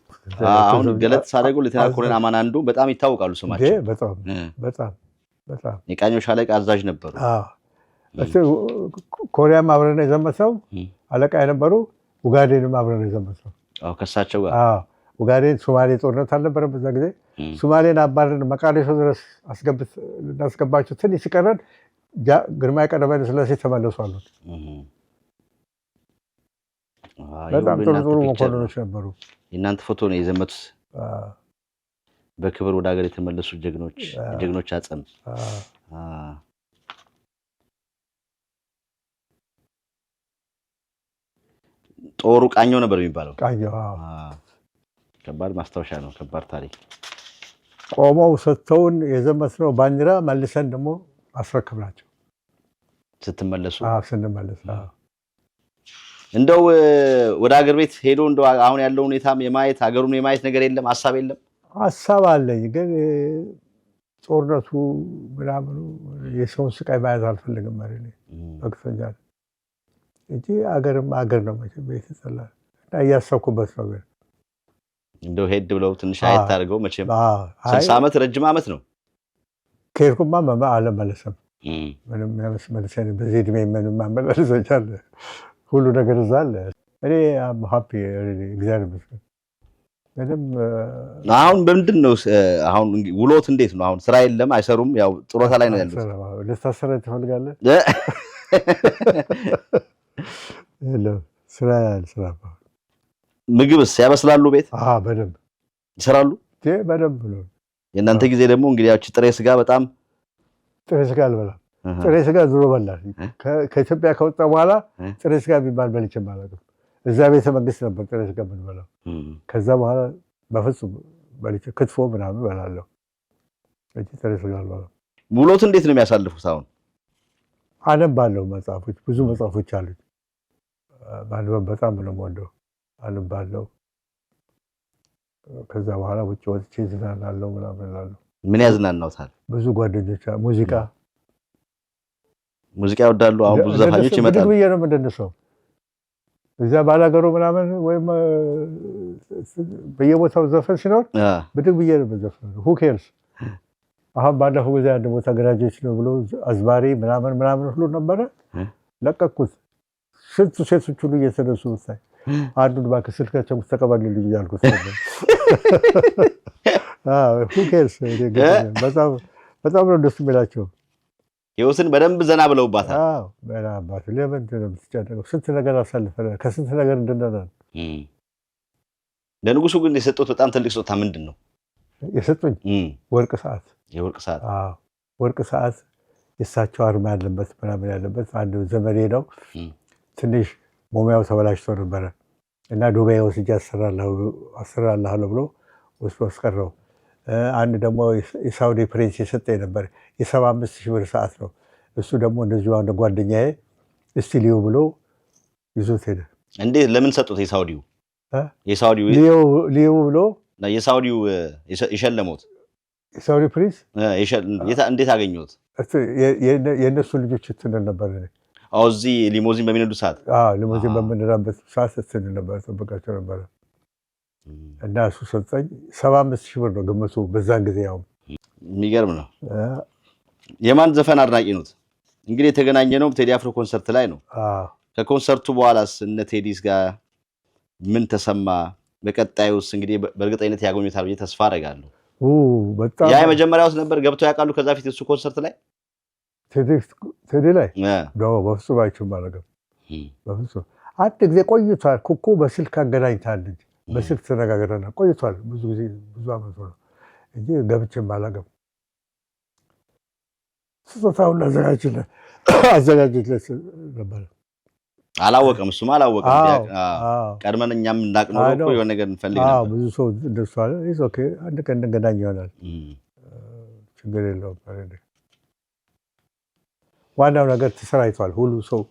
A: አሁን ገለጥ ሳደርገው ሌተና ኮሎኔል አማን አንዱ በጣም ይታወቃሉ ስማቸው።
B: በጣም
A: የቃኘው ሻለቃ አዛዥ ነበሩ።
B: ኮሪያም አብረን የዘመተው አለቃ የነበሩ ኡጋዴንም አብረን የዘመተው
A: ከሳቸው ጋር
B: ኡጋዴን ሶማሌ ጦርነት አልነበረም በዛ ጊዜ ሶማሌን አባረን መቃዲሾ ድረስ እናስገባቸው ትንሽ ሲቀረን ግርማዊ ቀዳማዊ ኃይለ ሥላሴ ተመለሱ አሉት። በጣም ጥሩ መኮንኖች ነበሩ።
A: የእናንተ ፎቶ ነው የዘመቱት በክብር ወደ ሀገር የተመለሱ ጀግኖች አጽም። ጦሩ ቃኘው ነበር የሚባለው።
B: ቃኘው
A: ከባድ ማስታወሻ ነው። ከባድ ታሪክ።
B: ቆመው ሰጥተውን የዘመትነው ባንዲራ መልሰን ደግሞ አስረክብናቸው
A: ስትመለሱ።
B: ስንመለስ
A: እንደው ወደ ሀገር ቤት ሄዶ እንደው አሁን ያለው ሁኔታም የማየት ሀገሩን የማየት ነገር የለም? ሀሳብ የለም?
B: ሀሳብ አለኝ፣ ግን ጦርነቱ ምናምኑ የሰውን ስቃይ ማየት አልፈልግም። ማለት በቅቶኛል እንጂ አገርም አገር ነው መቼም ቤት ይጸላል እና እያሰብኩበት ነው። ግን
A: እንደው ሄድ ብለው ትንሽ አየት አድርገው መቼም 60 ዓመት ረጅም ዓመት ነው።
B: ከሄድኩማ አልመለስም። ምንም ያስመልሰኝ በዚህ ዕድሜ ምንም አመላለሶቻል ሁሉ ነገር እዛ አለ። እኔ ሃፒ እግዚአብሔር ይመስገን። ምንም
A: አሁን በምንድን ነው አሁን ውሎት እንዴት ነው? አሁን ስራ የለም አይሰሩም? ያው ጡረታ ላይ ነው ያሉት።
B: ልታሰራ ትፈልጋለህ? ስራ
A: ምግብስ ያበስላሉ? ቤት
B: በደንብ
A: ይሰራሉ?
B: በደንብ ነው።
A: የእናንተ ጊዜ ደግሞ እንግዲህ ያቺ ጥሬ ስጋ በጣም
B: ጥሬ ስጋ አልበላም። ጥሬ ስጋ ድሮ በላል። ከኢትዮጵያ ከወጣ በኋላ ጥሬ ስጋ የሚባል በልቼም አላውቅም። እዛ ቤተ መንግስት ነበር ጥሬ ስጋ የምንበላው። ከዛ በኋላ በፍጹም በልቼ ክትፎ ምናምን በላለሁ እንጂ ጥሬ ስጋ አልበላም።
A: ውሎት እንዴት ነው የሚያሳልፉት? አሁን
B: አነባለሁ መጽሐፎች፣ ብዙ መጽሐፎች አሉኝ። ማንበብ በጣም ነው የምወደው። አነባለሁ። ከዛ በኋላ ውጭ ወጥቼ ዝናናለሁ ምናምን እላለሁ።
A: ምን ያዝናናውታል?
B: ብዙ ጓደኞች
A: ሙዚቃ ይወዳሉ። አሁን ብዙ ዘፋኞች ይመጣሉ።
B: ብዬ ነው የምንደንሰው እዛ ባላገሩ ምናምን ወይም በየቦታው ዘፈን ሲኖር ብድግ ብዬ ነው የምዘፍነው። ሁ ኬርስ። አሁን ባለፈው ጊዜ አንድ ቦታ ገራጆች ነው ብሎ አዝማሪ ምናምን ሁሉ ነበረ፣ ለቀኩት። ስንቱ ሴቶች ሁሉ እየተነሱ ብታይ አንዱን እባክህ ስልካቸው ተቀበልልኝ እያልኩት ነበር። ሁ ኬርስ። በጣም ነው ደስ የሚላቸው።
A: ህይወትን በደንብ ዘና ብለውባታል።
B: በናባት ለምንድን ነው የምትጨነቀው? ስንት ነገር አሳልፈናል። ከስንት ነገር እንድንናል።
A: ለንጉሱ ግን የሰጡት በጣም ትልቅ ስጦታ ምንድን ነው
B: የሰጡኝ? ወርቅ ሰዓት።
A: የወርቅ ሰዓት?
B: ወርቅ ሰዓት የእሳቸው አርማ ያለበት ምናምን ያለበት አንድ ዘመዴ ነው። ትንሽ ሞሚያው ተበላሽቶ ነበረ እና ዱባይ ወስጄ አሰራልሃለሁ ብሎ ወስዶ አስቀረው። አንድ ደግሞ የሳውዲ ፕሪንስ የሰጠኝ ነበር። የ75,000 ብር ሰዓት ነው። እሱ ደግሞ እንደዚሁ አንድ ጓደኛዬ እስቲ ሊዩ ብሎ ይዞት ሄደ።
A: እንዴት? ለምን ሰጡት? የሳውዲው
B: ሊዩ ብሎ
A: የሳውዲው የሸለሙት
B: የሳውዲ ፕሪንስ
A: እንዴት አገኙት?
B: የእነሱ ልጆች ትንል ነበር።
A: እዚህ ሊሞዚን በሚነዱ ሰዓት
B: ሊሞዚን በምንዳበት ሰዓት ትንል ነበር፣ ጠብቃቸው ነበረ እና እሱ ሰጠኝ። 75,000 ብር ነው ግምቱ በዛን ጊዜ። ያው
A: የሚገርም ነው። የማን ዘፈን አድናቂ ኖት? እንግዲህ የተገናኘ ነው ቴዲ አፍሮ ኮንሰርት ላይ ነው። ከኮንሰርቱ በኋላስ እነ ቴዲስ ጋር ምን ተሰማ? በቀጣዩስ እንግዲህ በእርግጠኝነት ያገኙታል ብዬ ተስፋ አደርጋለሁ። ያ የመጀመሪያውስ ነበር? ገብተው ያውቃሉ ከዛ ፊት እሱ ኮንሰርት ላይ
B: ቴዲ ላይ? በፍጹም አይቼውም አላውቅም። በፍጹም አንድ ጊዜ ቆይቷል። ኩኩ በስልክ አገናኝታለች። በስልክ ተነጋግረናል። ቆይቷል። ብዙ ጊዜ ብዙ ዓመት ነው እንጂ ገብቼም አላውቅም። ስጦታውን አዘጋጅለት ነበር።
A: አላወቀም፣ እሱማ አላወቀም። ቀድመን እኛም እናቅነው እኮ የሆነ ነገር እንፈልግ ነበር።
B: ብዙ ሰው ደርሷል። ኦኬ አንድ ቀን እንገናኝ ይሆናል። ችግር የለውም። ዋናው ነገር ተሰራይቷል። ሁሉ ሰው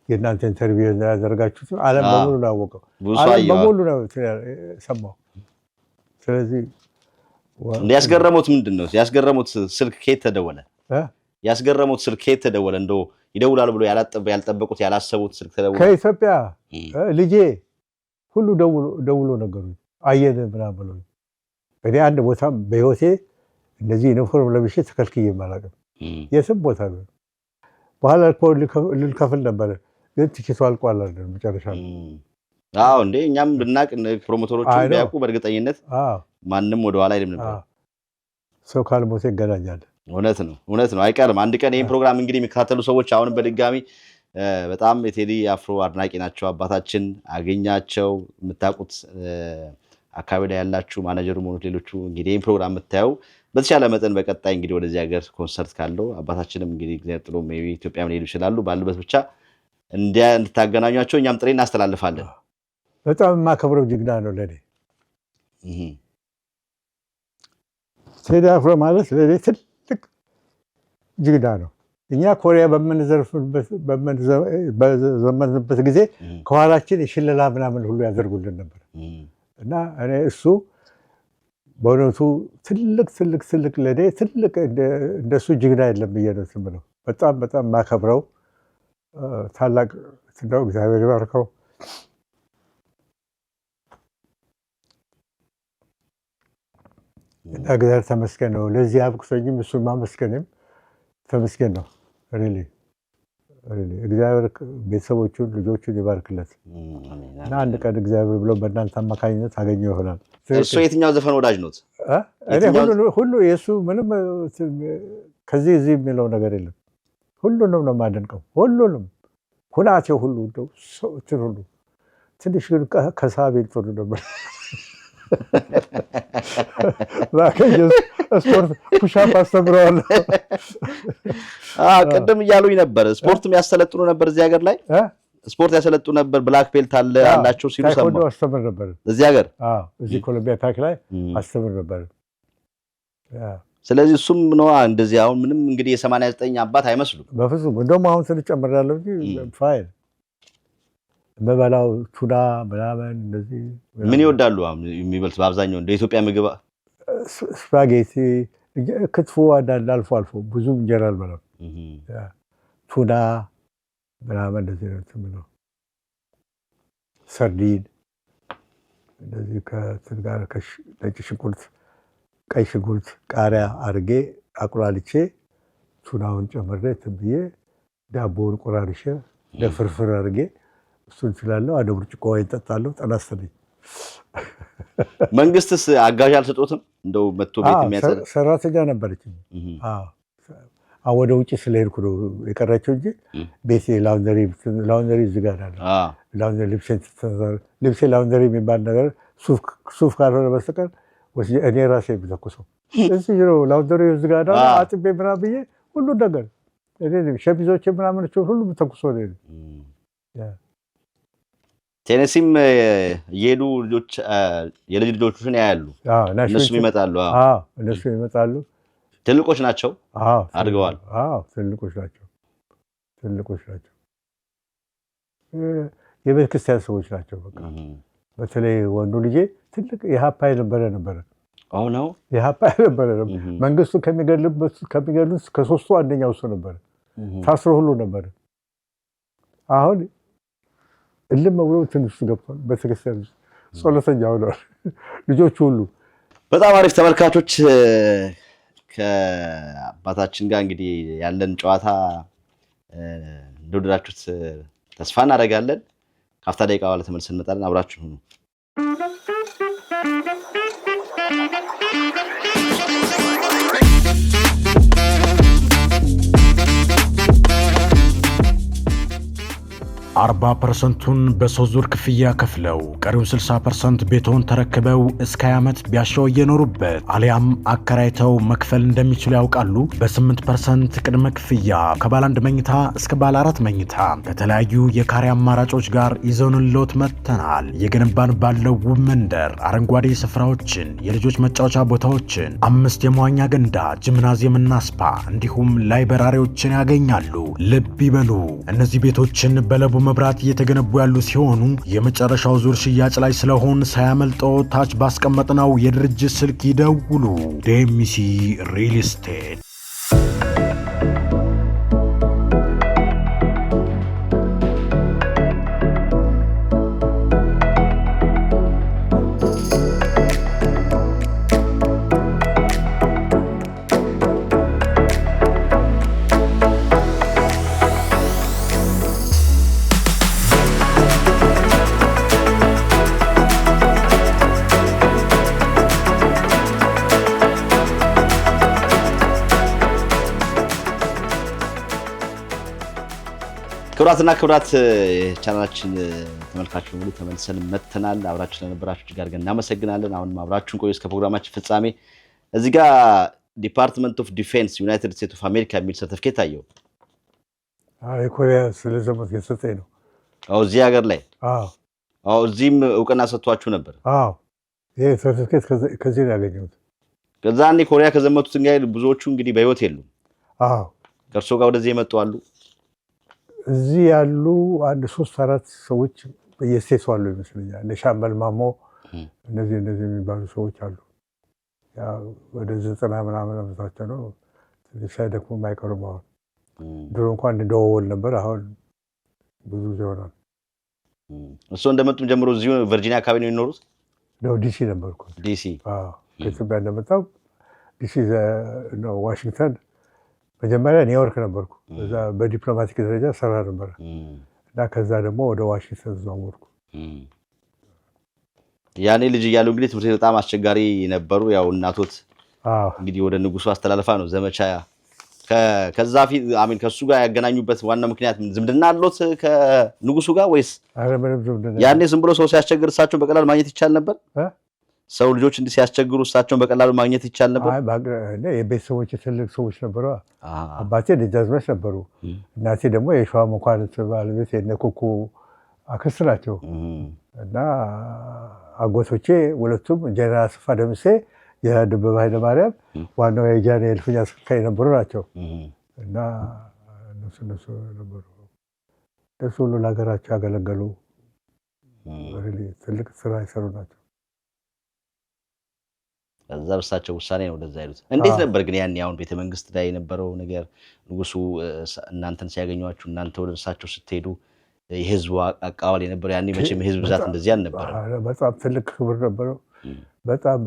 B: የእናንተ ኢንተርቪው ያደረጋችሁት ዓለም በሙሉ ነው ያወቀው። ዓለም በሙሉ ነው ሰማው። ስለዚህ
A: ያስገረሙት ምንድን ነው? ያስገረሙት ስልክ ከየት ተደወለ? ያስገረሙት ስልክ ከየት ተደወለ? እንደው ይደውላሉ ብሎ ያልጠበቁት ያላሰቡት ስልክ ተደወለ።
B: ከኢትዮጵያ ልጄ ሁሉ ደውሎ ነገሩኝ። አየን ምናምን ብለው። እኔ አንድ ቦታ በህይወቴ እንደዚህ ዩኒፎርም ለብሼ ተከልክዬ አላውቅም። የትም ቦታ ነው በኋላ እኮ ልንከፍል ነበር ግን ቲኬቱ አልቋል አይደል መጨረሻ
A: አዎ እንዴ እኛም ብናቅ ፕሮሞተሮቹ ቢያውቁ በእርግጠኝነት ማንንም ወደ ኋላ አይደለም ነበር
B: ሰው ካልሞተ ይገናኛል
A: እውነት ነው አይቀርም አንድ ቀን ይሄን ፕሮግራም እንግዲህ የሚከታተሉ ሰዎች አሁንም በድጋሚ በጣም የቴዲ አፍሮ አድናቂ ናቸው አባታችን አገኛቸው የምታውቁት አካባቢ ላይ ያላችሁ ማኔጀሩ ሆኖ ሌሎቹ እንግዲህ ይሄን ፕሮግራም የምታዩ በተሻለ መጠን በቀጣይ እንግዲህ ወደዚህ ሀገር ኮንሰርት ካለው አባታችንም እንግዲህ እግዚአብሔር ጥሎ ሜቢ ኢትዮጵያም ሊሄዱ ይችላሉ ባሉበት ብቻ እንድታገናኟቸው እኛም ጥሪ እናስተላልፋለን
B: በጣም ማከብረው ጅግና ነው ለኔ ቴዲ አፍሮ ማለት ለኔ ትልቅ ጅግና ነው እኛ ኮሪያ በመንዘርበት ጊዜ ከኋላችን የሽለላ ምናምን ሁሉ ያደርጉልን ነበር እና እኔ እሱ በእውነቱ ትልቅ ለኔ ትልቅ እንደሱ ጅግና የለም ብዬ ነው የምለው በጣም ማከብረው ታላቅ ነው እግዚአብሔር ይባርከው እግዚአብሔር ተመስገን ነው ለዚህ አብቅቶኝም እሱ ማመስገንም ተመስገን ነው ሪሊ እግዚአብሔር ቤተሰቦቹን ልጆቹን ይባርክለት እና አንድ ቀን እግዚአብሔር ብሎ በእናንተ አማካኝነት አገኘው ይሆናል
A: እሱ የትኛው ዘፈን ወዳጅ ነው
B: እኔ ሁሉ የሱ ምንም ከዚህ የሚለው ነገር የለም ሁሉንም ነው የማደንቀው ሁሉንም ሁላቸው ሁሉ እንደው ሁሉ ትንሽ ግን ከሳቤል ጥሩ ነበር ባከየስ ስፖርት ፑሻፕ አስተምረዋለሁ
A: ቅድም እያሉኝ ነበር ስፖርትም ያሰለጥኑ ነበር እዚህ ሀገር ላይ ስፖርት ያሰለጥኑ ነበር ብላክ ቤልት አላቸው ሲሉ ሰማሁ
B: ታይኮንዶ አስተምር ነበር
A: እዚህ ሀገር
B: እዚህ ኮሎምቢያ ፓክ ላይ አስተምር ነበር
A: ስለዚህ እሱም ነው እንደዚህ አሁን ምንም እንግዲህ የ89 አባት አይመስሉም
B: በፍጹም እንደውም አሁን ስለጨመራለሁ እንጂ ፋይል መበላው ቱና ምናምን እንደዚህ
A: ምን ይወዳሉ የሚበልጥ በአብዛኛው እንደ ኢትዮጵያ ምግብ
B: ስፓጌቲ ክትፎ አልፎ ብዙ እንጀራ አልበላም ቱና ምናምን እንደዚህ ነው የምለው ሰርዲን እንደዚህ ከትጋር ነጭ ሽንኩርት ቀይ ሽንኩርት ቃሪያ አርጌ አቁላልቼ ቱናውን ጨምሬ ትብዬ ዳቦውን ቆራርሼ ለፍርፍር አርጌ እሱን ስላለው አንድ ብርጭቆ ወይን ጠጣለሁ ጠናስተልኝ
A: መንግስትስ አጋዥ አልሰጡትም እንደው መጥቶ ቤት የሚያጸዳ
B: ሰራተኛ ነበረች ወደ ውጭ ስለሄድኩ ነው የቀረችው እንጂ ቤቴ ላውንደሪ ዝጋር አለ ላውንደሪ ልብሴ ላውንደሪ የሚባል ነገር ሱፍ ካልሆነ በስተቀር እኔ ራሴ ብተኩሰው እዚህ ነው ላውንደሪ ዝጋር አጥቤ ምናምን ብዬ ሁሉ ነገር ሸሚዞቼ ምናምን ሁሉ ብተኩሰው ነው
A: ቴነሲም የሄዱ ልጆች የልጅ ልጆቹን ያያሉ እነሱም ይመጣሉ ትልቆች ናቸው አድገዋል
B: ትልቆች ናቸው የቤተ ክርስቲያን ሰዎች ናቸው በቃ በተለይ ወንዱ ልጄ ትልቅ የሃፓይ ነበር
A: አዎ ነው
B: የሃፓይ ነበር መንግስቱ ከሚገሉት ከሶስቱ አንደኛው እሱ ነበር ታስሮ ሁሉ ነበር አሁን እልም ብሎ ትንሽ ገብቷል በተከሰለ ጸሎተኛው ነው ልጆቹ ሁሉ
A: በጣም አሪፍ ተመልካቾች ከአባታችን ጋር እንግዲህ ያለን ጨዋታ እንደወደዳችሁት ተስፋ እናደርጋለን ካፍታ ደቂቃ በኋላ ተመልሰን እንመጣለን አብራችሁ ሁኑ
C: 40%ቱን በሶስት ዙር ክፍያ ከፍለው ቀሪውን 60% ቤቶን ተረክበው እስከ ዓመት ቢያሻው እየኖሩበት አሊያም አከራይተው መክፈል እንደሚችሉ ያውቃሉ። በ8% ቅድመ ክፍያ ከባለ 1 መኝታ እስከ ባለ 4 መኝታ ከተለያዩ የካሬ አማራጮች ጋር ይዘንሎት መጥተናል። የገነባን ባለው ውብ መንደር አረንጓዴ ስፍራዎችን፣ የልጆች መጫወቻ ቦታዎችን፣ 5 የመዋኛ ገንዳ፣ ጂምናዚየምና ስፓ እንዲሁም ላይብረሪዎችን ያገኛሉ። ልብ ይበሉ፣ እነዚህ ቤቶችን በለቡ መብራት እየተገነቡ ያሉ ሲሆኑ የመጨረሻው ዙር ሽያጭ ላይ ስለሆን ሳያመልጠው ታች ባስቀመጥነው የድርጅት ስልክ ይደውሉ። ዴሚሲ ሪል ስቴት።
A: ክብራትና ክብራት ቻናላችን ተመልካቾች ሙሉ ተመልሰን መተናል። አብራችሁ ስለነበራችሁ እጅግ አድርገን እናመሰግናለን። አሁንም አብራችሁን ቆዩ እስከ ፕሮግራማችን ፍጻሜ። እዚህ ጋር ዲፓርትመንት ኦፍ ዲፌንስ ዩናይትድ ስቴትስ ኦፍ አሜሪካ የሚል ሰርቲፊኬት አየው።
B: የኮሪያ ስለዘመት የሰጠኝ ነው።
A: እዚህ ሀገር ላይ እዚህም እውቅና ሰጥቷችሁ ነበር?
B: ይሄ ሰርቲፊኬት ከዚህ ነው ያገኘሁት።
A: ከዛኔ ኮሪያ ከዘመቱት እንግዲህ ብዙዎቹ እንግዲህ በህይወት የሉም። ከእርሶ ጋር ወደዚህ የመጡ አሉ?
B: እዚህ ያሉ አንድ 3-4 ሰዎች በየስቴቱ አሉ ይመስለኛል። እነ ሻምበል ማሞ እነዚህ የሚባሉ ሰዎች አሉ። ወደ 90 ምናምን ዓመታቸው ነው። ትንሽ ሳይደክሙ አይቀሩም። አሁን ድሮ እንኳን እንደወል ነበር። አሁን ብዙ ይሆናል።
A: እሱ እንደመጡም ጀምሮ እዚሁ ቨርጂኒያ አካባቢ ነው የሚኖሩት?
B: ነው ዲሲ ነበርኩ።
A: ዲሲ
B: ከኢትዮጵያ እንደመጣሁ ዲሲ ነው። ዋሽንግተን መጀመሪያ ኒውዮርክ ነበርኩ። እዛ በዲፕሎማቲክ ደረጃ ሰራ ነበር እና ከዛ ደግሞ ወደ ዋሽንግተን ተዛወርኩ።
A: ያኔ ልጅ እያሉ እንግዲህ ትምህርት ቤት በጣም አስቸጋሪ ነበሩ። ያው እናቶት እንግዲህ ወደ ንጉሱ አስተላልፋ ነው ዘመቻ ከዛ ፊት አሜን ከሱ ጋር ያገናኙበት ዋና ምክንያት ዝምድና አለዎት ከንጉሱ ጋር ወይስ? ያኔ ዝም ብሎ ሰው ሲያስቸግር እሳቸውን በቀላሉ ማግኘት ይቻል ነበር? ሰው ልጆች እንዲህ ሲያስቸግሩ እሳቸውን በቀላሉ ማግኘት ይቻል ነበር?
B: የቤተሰቦች ትልቅ ሰዎች ነበሩ። አባቴ ደጃዝማች ነበሩ። እናቴ ደግሞ የሸዋ መኳንንት ባለቤት የእነ ኩኩ አክስት ናቸው። እና አጎቶቼ ሁለቱም ጀነራል አሰፋ ደምሴ የደበበ ኃይለ ማርያም ዋናው የጃን የእልፍኝ አስከታይ የነበሩ ናቸው። እና እነሱ ነበሩ። እነሱ ሁሉ ለሀገራቸው ያገለገሉ ትልቅ ስራ የሰሩ ናቸው።
A: ከዛ በሳቸው ውሳኔ ነው ወደዛ ያሉት። እንዴት ነበር ግን ያኔ አሁን ቤተመንግስት ላይ የነበረው ነገር? ንጉሱ እናንተን ሲያገኟችሁ እናንተ ወደ እሳቸው ስትሄዱ የህዝቡ አቀባበል የነበረው ያኔ መቼም የህዝብ ብዛት እንደዚህ አልነበረም።
B: በጣም ትልቅ ክብር ነበረው። በጣም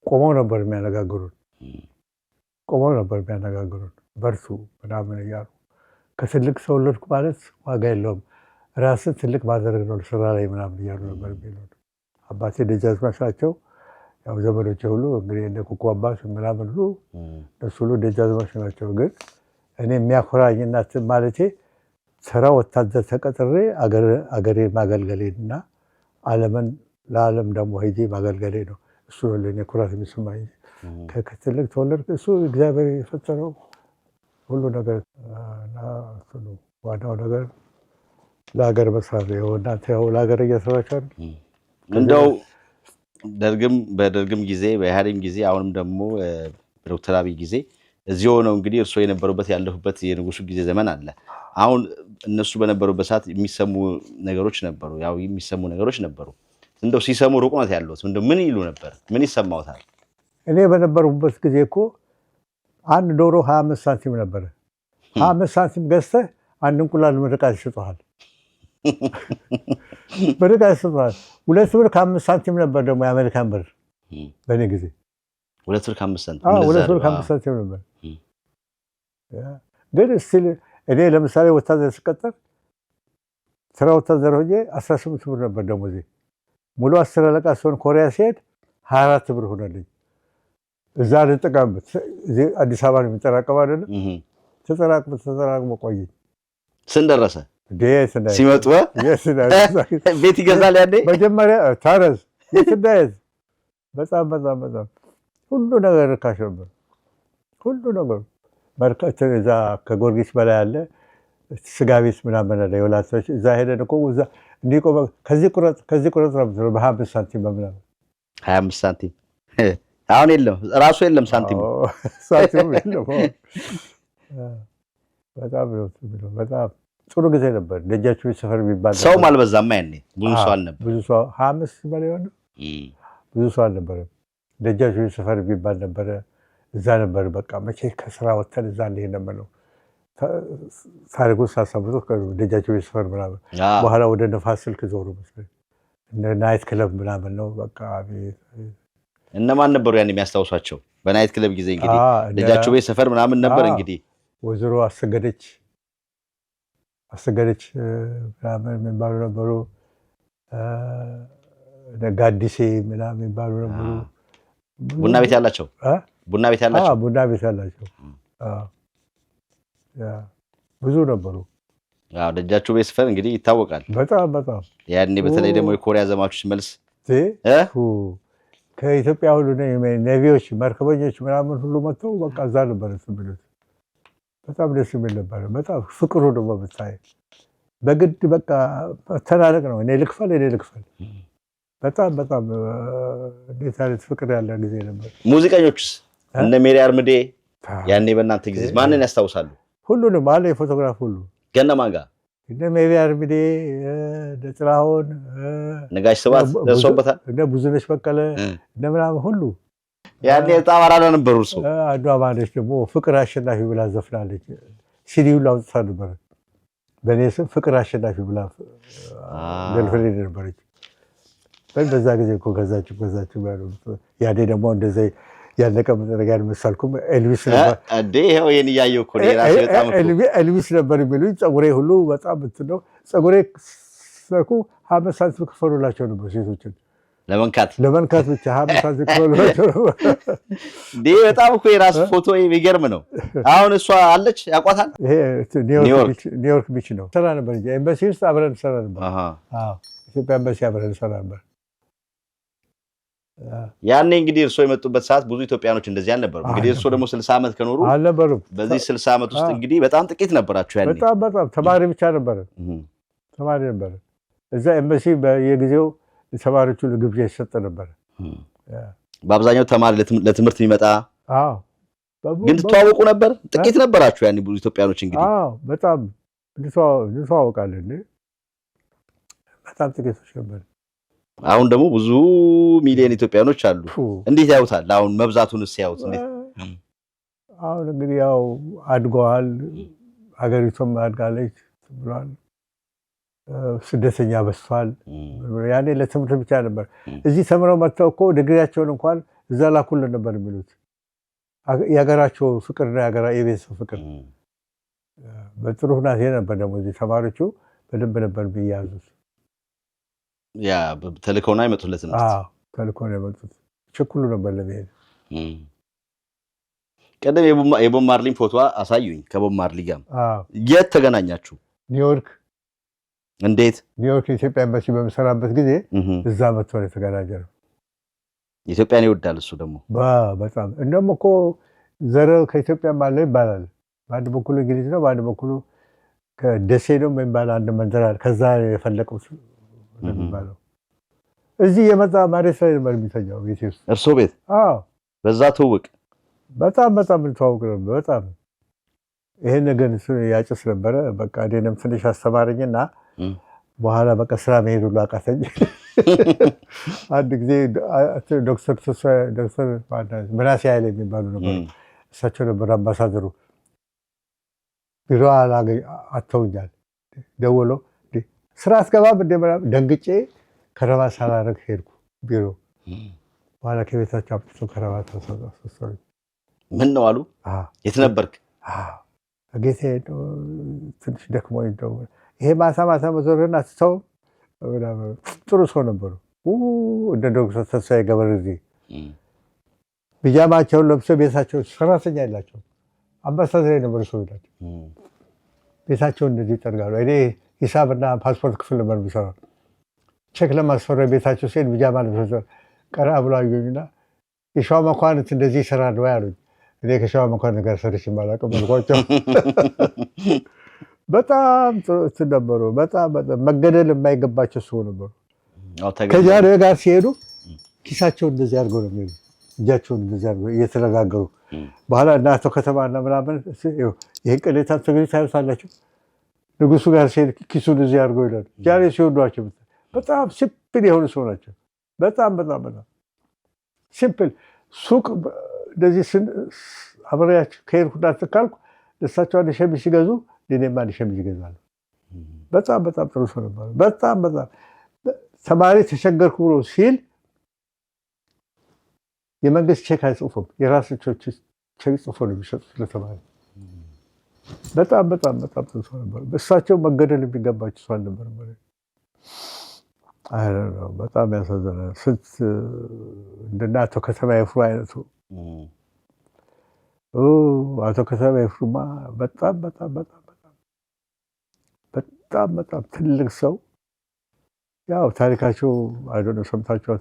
B: ቆመው ነበር የሚያነጋግሩን። በርቱ ምናምን እያሉ ከትልቅ ሰው ወለድኩ ማለት ዋጋ የለውም ራስን ትልቅ ማድረግ ነው ስራ ላይ ምናምን እያሉ ነበር የሚሉት። አባቴ ደጃዝማች ናቸው። ያው ዘመዶቼ ሁሉ እንግዲህ እንደ ኩኩ አባት ምናምን ሁሉ እነሱ ሁሉ ደጃዝማች ናቸው። ግን እኔ የሚያኮራኝ እናት ማለቴ ስራ ወታደር ተቀጥሬ አገሬን ማገልገሌና ለዓለም ደግሞ ሄጄ ማገልገሌ ነው። እሱ ነው ለእኔ ኩራት የሚሰማኝ። ከትልቅ ተወለድኩ። እሱ እግዚአብሔር የፈጠረው ሁሉ ነገር ዋናው ነገር ለሀገር መስራት ነው። እናንተ ያው ለሀገር እየሰራችሁ
A: እንደው በደርግም ጊዜ በኢህአዴግም ጊዜ አሁንም ደግሞ በዶክተር አብይ ጊዜ እዚሁ ነው እንግዲህ እርሶ የነበሩበት ያለፉበት የንጉሱ ጊዜ ዘመን አለ። አሁን እነሱ በነበሩበት ሰዓት የሚሰሙ ነገሮች ነበሩ። እንደው ሲሰሙ ሩቅ ነው ያሉት እንደው ምን ይሉ ነበር? ምን ይሰማውታል?
B: እኔ በነበርኩበት ጊዜ እኮ አንድ ዶሮ 25 ሳንቲም ነበር። 25 ሳንቲም ገዝተህ አንድ እንቁላል ምርቃት ይሰጡሃል። ምርቃት ይሰጡሃል። 2 ብር ከ5 ሳንቲም ነበር ደግሞ የአሜሪካን ብር በእኔ ጊዜ
A: 2 ብር ከ5 ሳንቲም።
B: 2 ብር ከ5 ሳንቲም ነበር። ግን እስቲል እኔ ለምሳሌ ወታደር ስቀጠር ስራ ወታደር ሆኜ 18 ብር ነበር ደሞዜ። ሙሉ 10 አለቃ ሲሆን ኮሪያ ሲሄድ 24 ብር ሆነልኝ። እዛ ልጠቀምበት አዲስ አበባ ነው የሚጠራቀም አይደለም። ተጠራቅሞ ቆየኝ።
A: ስንት ደረሰ ሲመጡ? ቤት ይገዛል ያኔ
B: መጀመሪያ ታረዝ የትዳየት በጣም ሁሉ ነገር ርካሽ ነበር። ሁሉ ነገር መርካቶ እዛ ከጎርጊስ በላይ አለ ስጋ ቤት ምናምን አለ። የወላቶች እዛ ሄደን እኮ እዛ እንዲቆም ከዚህ ቁረጥ ነው በ25 ሳንቲም በምናምን
A: 25 ሳንቲም። አሁን የለም ራሱ የለም ሳንቲም
B: የለም። በጣም ጥሩ ጊዜ ነበር። ደጃችሁ ሰፈር የሚባል
A: ሰውም አልበዛማ ያኔ ብዙ ሰው አልነበረ።
B: ብዙ ሰው 25 በላይ ሆነ። ብዙ ሰው አልነበረ። ደጃችሁ ሰፈር የሚባል ነበረ። እዛ ነበር በቃ መቼ ከስራ ወተን እዛ እንሄድ ነበር ነው ታሪኩን ሳሳብቶ ደጃችሁ ሰፈር ምናምን። በኋላ ወደ ነፋስ ስልክ ዞሩ መስለኝ ናይት ክለብ ምናምን ነው በቃ።
A: እነማን ነበሩ ያን የሚያስታውሷቸው? በናይት ክለብ ጊዜ እንግዲህ ደጃችሁ ሰፈር ምናምን ነበር እንግዲህ
B: ወይዘሮ አሰገደች ምናምን የሚባሉ ነበሩ። ጋዲሴ ምናምን የሚባሉ ነበሩ።
A: ቡና ቤት ያላቸው
B: ቡና ቤት ያላቸው ብዙ ነበሩ።
A: አዎ ደጃቸው ቤስፈን እንግዲህ ይታወቃል።
B: በጣም
A: ያኔ በተለይ ደግሞ የኮሪያ ዘማቾች መልስ
B: ከኢትዮጵያ ሁሉ ኔቪዎች መርከበኞች ምናምን ሁሉ መጥተው በቃ እዛ ነበር ስምሉት። በጣም ደስ የሚል ነበር። በጣም ፍቅሩ ደግሞ ብታይ በግድ በቃ ተናነቅ ነው። እኔ ልክፈል በጣም እንዴት አይነት ፍቅር ያለ ጊዜ ነበር።
A: ሙዚቀኞችስ እነ ሜሪ አርምዴ ያኔ በእናንተ ጊዜ ማንን ያስታውሳሉ?
B: ሁሉንም አለ የፎቶግራፍ ሁሉ
A: ገነማን ጋር
B: እነ ሜሪ አርምዴ ጥላሁን
A: ነጋሽ ስብሐት ደርሶበታል።
B: እነ ብዙነሽ በቀለ እነ ምናምን ሁሉ
A: ያኔ በጣም አራዳ ነበሩ። እርሱ
B: አንዷ ማለች ደግሞ ፍቅር አሸናፊ ብላ ዘፍናለች። ሲዲውን አውጥታ ነበር በእኔ ስም ፍቅር አሸናፊ ብላ ገልፍሬድ ነበረች። በዛ ጊዜ እኮ ገዛችሁ ያኔ ደግሞ እንደዚህ ያለቀ መጠረጊያ መሳልኩም ኤልቪስ ነበር
A: እንዴ ይሄው የኔ ያየው እኮ ራሴ በጣም
B: ኤልቪስ ነበር የሚሉኝ። ፀጉሬ ሁሉ በጣም እንትነው ፀጉሬ ሰኩ 50 ሳንቲም ከፈሉላቸው ነበር ሴቶችን ለመንካት ብቻ 50 ሳንቲም ከፈሉላቸው ነበር። እንዴ
A: በጣም እኮ የራስ ፎቶ የሚገርም ነው። አሁን እሷ አለች ያቋታል።
B: ይሄ ኒውዮርክ ቢች ነው ሰራ ነበር እንጂ ኤምባሲ ውስጥ አብረን ሰራ ነበር። አዎ ኢትዮጵያ ኤምባሲ አብረን ሰራ ነበር።
A: ያኔ እንግዲህ እርሶ የመጡበት ሰዓት ብዙ ኢትዮጵያኖች እንደዚህ አልነበሩም። እንግዲህ እርሶ ደግሞ 60 ዓመት ከኖሩ
B: አልነበሩም።
A: በዚህ 60 ዓመት ውስጥ እንግዲህ በጣም ጥቂት ነበራችሁ ያኔ።
B: በጣም ተማሪ ብቻ ነበር። እዛ ኤምባሲ በየጊዜው ተማሪዎቹ ለግብዣ ይሰጥ ነበር።
A: በአብዛኛው ተማሪ ለትምህርት የሚመጣ ግን ተዋወቁ ነበር። ጥቂት ነበራችሁ ያኔ ብዙ ኢትዮጵያኖች እንግዲህ።
B: በጣም እንተዋወቃለን። በጣም ጥቂቶች ነበር።
A: አሁን ደግሞ ብዙ ሚሊዮን ኢትዮጵያኖች አሉ። እንዴት ያዩታል? አሁን መብዛቱን ሲያዩት እንዴት?
B: አሁን እንግዲህ ያው አድገዋል፣ ሀገሪቱም አድጋለች ብሏል። ስደተኛ በዝቷል። ያኔ ለትምህርት ብቻ ነበር። እዚህ ተምረው መጥተው እኮ ዲግሪያቸውን እንኳን እዛ ላኩልን ነበር የሚሉት። የሀገራቸው ፍቅርና የቤተሰብ ፍቅር በጥሩ ሁኔታ ነበር። ደግሞ እዚህ ተማሪዎቹ በደንብ ነበር የሚያዙት።
A: ያ ተልከው ነው የመጡት ለትምህርት።
B: ተልከው ነው የመጡት። ቸኩሉ ነበር ለመሄድ።
A: ቀደም የቦብ ማርሊን ፎቶ አሳዩኝ። ከቦብ ማርሊ ጋር የት ተገናኛችሁ?
B: ኒውዮርክ።
A: እንዴት?
B: ኒውዮርክ የኢትዮጵያ ኤምባሲ በመሰራበት ጊዜ እዛ መጥቶ ነው የተገናኘነው።
A: ኢትዮጵያን ይወዳል እሱ ደግሞ
B: በጣም። እንደውም እኮ ዘር ከኢትዮጵያ ማለ ይባላል። በአንድ በኩል እንግሊዝ ነው፣ በአንድ በኩል ከደሴ ነው የሚባል አንድ መንደር አለ። ከዛ የፈለቀው የሚባለው እዚህ የመጣ መሬት ላይ ነበር የሚተኛው ቤት ውስጥ።
A: እርሶ ቤት? በዛ ትውውቅ
B: በጣም እንተዋወቅ ነበር። በጣም ይሄን ነገር ያጭስ ነበረ። በቃ እኔንም ትንሽ አስተማረኝና በኋላ በቃ ስራ መሄድ ሁሉ አቃተኝ። አንድ ጊዜ ዶክተር ምናሴ ኃይሌ የሚባሉ ነበር። እሳቸው ነበር አምባሳደሩ። ቢሮ አተውኛል። ደውሎ ስራ አስገባም እንደምናምን ደንግጬ ከረባት ሳላረግ ሄድኩ ቢሮ። በኋላ ከቤታቸው አምጥቶ ከረባት ተሰጠኝ።
A: ምን ነው አሉ? የት ነበርክ?
B: ጌቴ ትንሽ ደክሞኝ ነው። ይሄ ማታ መዞርህን አትተውም። ጥሩ ሰው ነበሩ። እንደ ዶክተር ተስፋዬ ገብረዚ ቢጃማቸውን ለብሰው ቤታቸው ሰራተኛ የላቸውም። አምባሳደር የነበሩ ሰው ናቸው። ቤታቸውን እንደዚህ ይጠርጋሉ። እኔ ሂሳብና ፓስፖርት ክፍል ነበር የሚሰራው። ቼክ ለማስፈረም ቤታቸው ሲሄድ ቢጃማ ለብሰው ቀራ ብሎ አዩኝና የሸዋ መኳንንት እንደዚህ ይሰራል ወይ አሉኝ። እኔ ከሸዋ መኳንንት ጋር ሰርቼ አላውቅም አልኳቸው። በጣም እንትን ነበሩ። በጣም መገደል የማይገባቸው ሰው ነበሩ። ከጃንሆይ ጋር ሲሄዱ ኪሳቸውን እንደዚህ አድርገው ነው የሚሄዱ። እጃቸውን እንደዚህ አድርገው እየተነጋገሩ በኋላ እና አቶ ከተማና ምናምን ይህን ቅሌታ ትግሪ ታዩታላችሁ። ንጉሱ ጋር ሲሄድ ኪሱን እዚህ አድርገው ይላሉ። ጃንሆይ ሲወዷቸው በጣም ሲምፕል የሆኑ ሰው ናቸው። በጣም ሲምፕል። ሱቅ እንደዚህ አብሬያቸው ከሄድኩና ካልኩ እሳቸው አንድ ሸሚዝ ሲገዙ እኔም አንድ ሸሚዝ ይገዛሉ። በጣም ጥሩ ሰው ነበሩ። በጣም ተማሪ ተቸገርኩ ብሎ ሲል የመንግስት ቼክ አይጽፉም። የራሳቸው ቼክ ጽፎ ነው የሚሰጡት ለተማሪ። በጣም ጥሩ ሰው ነበሩ። እሳቸው መገደል የሚገባቸው ሰው አልነበረም። በጣም ያሳዝናል። ስንት እንደና አቶ ከተማ ይፍሩ አይነቱ አቶ ከተማ ይፍሩማ በጣም በጣም ትልቅ ሰው ያው ታሪካቸው አይደለ ሰምታችሁ